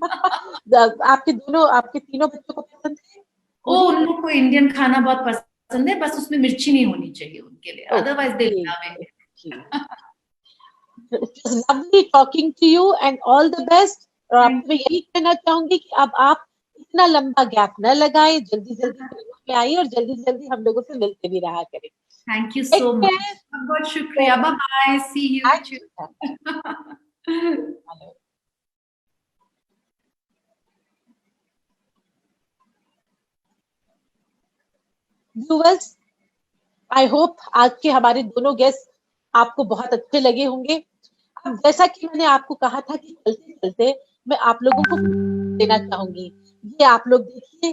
[SPEAKER 4] आपके तीनों बच्चों को पसंद है?
[SPEAKER 9] उन लोग को इंडियन खाना बहुत पसंद है, बस उसमें मिर्ची नहीं होनी चाहिए उनके लिए, otherwise they love it.
[SPEAKER 4] It was lovely talking to you and all the best. और आपको मैं यही कहना चाहूंगी कि अब आप इतना लंबा गैप न लगाएं, जल्दी में आइए और जल्दी हम लोगों से मिलते भी रहा करें.
[SPEAKER 9] Thank you so much. बहुत शुक्रिया. Bye bye. See you.
[SPEAKER 4] Viewers, I hope आज के हमारे दोनों गेस्ट आपको बहुत अच्छे लगे होंगे. अब जैसा कि मैंने आपको कहा था कि चलते चलते मैं आप लोगों को देना चाहूंगी. ये आप लोग देखिए,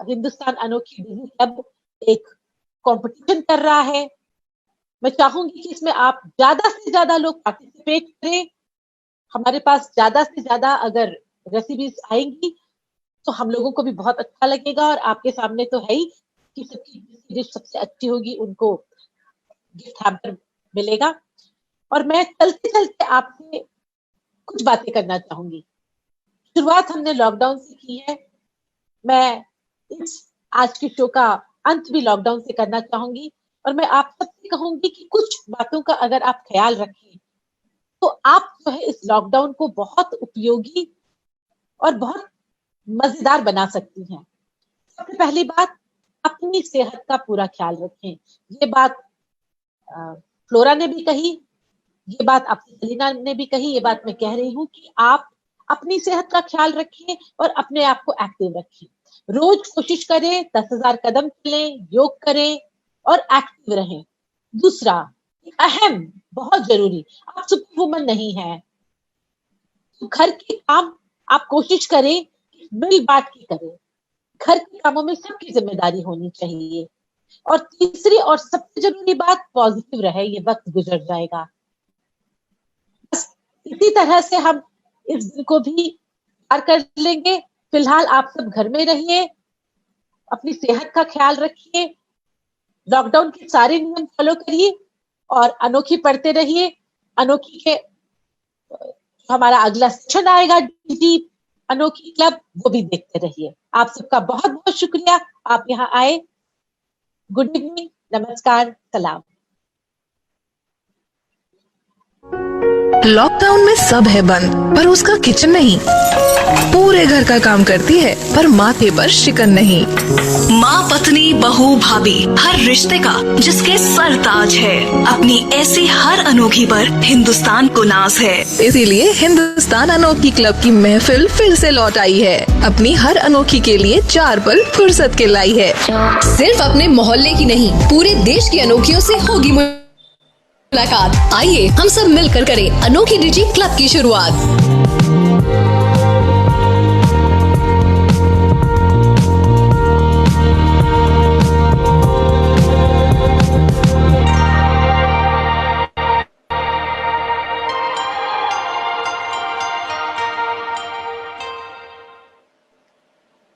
[SPEAKER 4] हिंदुस्तान अनोखी डिजी क्लब एक कंपटीशन कर रहा है. मैं चाहूंगी कि इसमें आप ज्यादा से ज्यादा लोग पार्टिसिपेट करें. हमारे पास ज्यादा से ज्यादा अगर रेसिपीज आएंगी तो हम लोगों को भी बहुत अच्छा लगेगा. और आपके सामने तो है ही कि सबकी डिश सबसे अच्छी होगी उनको गिफ्ट हैम्पर मिलेगा. और मैं चलते चलते आपसे कुछ बातें करना चाहूंगी. शुरुआत हमने लॉकडाउन से की है. मैं इस आज के शो का अंत भी लॉकडाउन से करना चाहूंगी. और मैं आप सबसे कहूंगी कि कुछ बातों का अगर आप ख्याल रखें तो आप जो है इस लॉकडाउन को बहुत उपयोगी और बहुत मजेदार बना सकती हैं. सबसे पहली बात, अपनी सेहत का पूरा ख्याल रखें. ये बात फ्लोरा ने भी कही, ये बात आपसे सेलिना ने भी कही, ये बात मैं कह रही हूँ कि आप अपनी सेहत का ख्याल रखें और अपने आप को एक्टिव रखें. रोज कोशिश करें 10,000 कदम चलें, योग करें और एक्टिव रहें. दूसरा, अहम, बहुत जरूरी, आप सुपर वुमन नहीं हैं. तो घर के काम आप कोशिश करें मिल बांट के करें. घर के कामों में सबकी जिम्मेदारी होनी चाहिए. और तीसरी और सबसे जरूरी बात, पॉजिटिव रहे. ये वक्त गुजर जाएगा. बस इसी तरह से हम इस दिन को भी पार कर लेंगे. फिलहाल आप सब घर में रहिए, अपनी सेहत का ख्याल रखिए, लॉकडाउन के सारे नियम फॉलो करिए और अनोखी पढ़ते रहिए. अनोखी के हमारा अगला सेशन आएगा डीजी अनोखी क्लब, वो भी देखते रहिए. आप सबका बहुत बहुत शुक्रिया, आप यहाँ आए. गुड इवनिंग, नमस्कार, सलाम.
[SPEAKER 1] लॉकडाउन में सब है बंद, पर उसका किचन नहीं. पूरे घर का काम करती है पर माथे पर शिकन नहीं.
[SPEAKER 2] माँ, पत्नी, बहू, भाभी, हर रिश्ते का जिसके सर ताज है, अपनी ऐसी हर अनोखी पर हिंदुस्तान को नाज है.
[SPEAKER 1] इसीलिए हिंदुस्तान अनोखी क्लब की महफिल फिर से लौट आई है. अपनी हर अनोखी के लिए 4 पल फुर्सत के लाई है.
[SPEAKER 3] सिर्फ अपने मोहल्ले की नहीं, पूरे देश की अनोखियों से होगी मुलाकात. आइए हम सब मिलकर करें अनोखी डिजी क्लब की शुरुआत.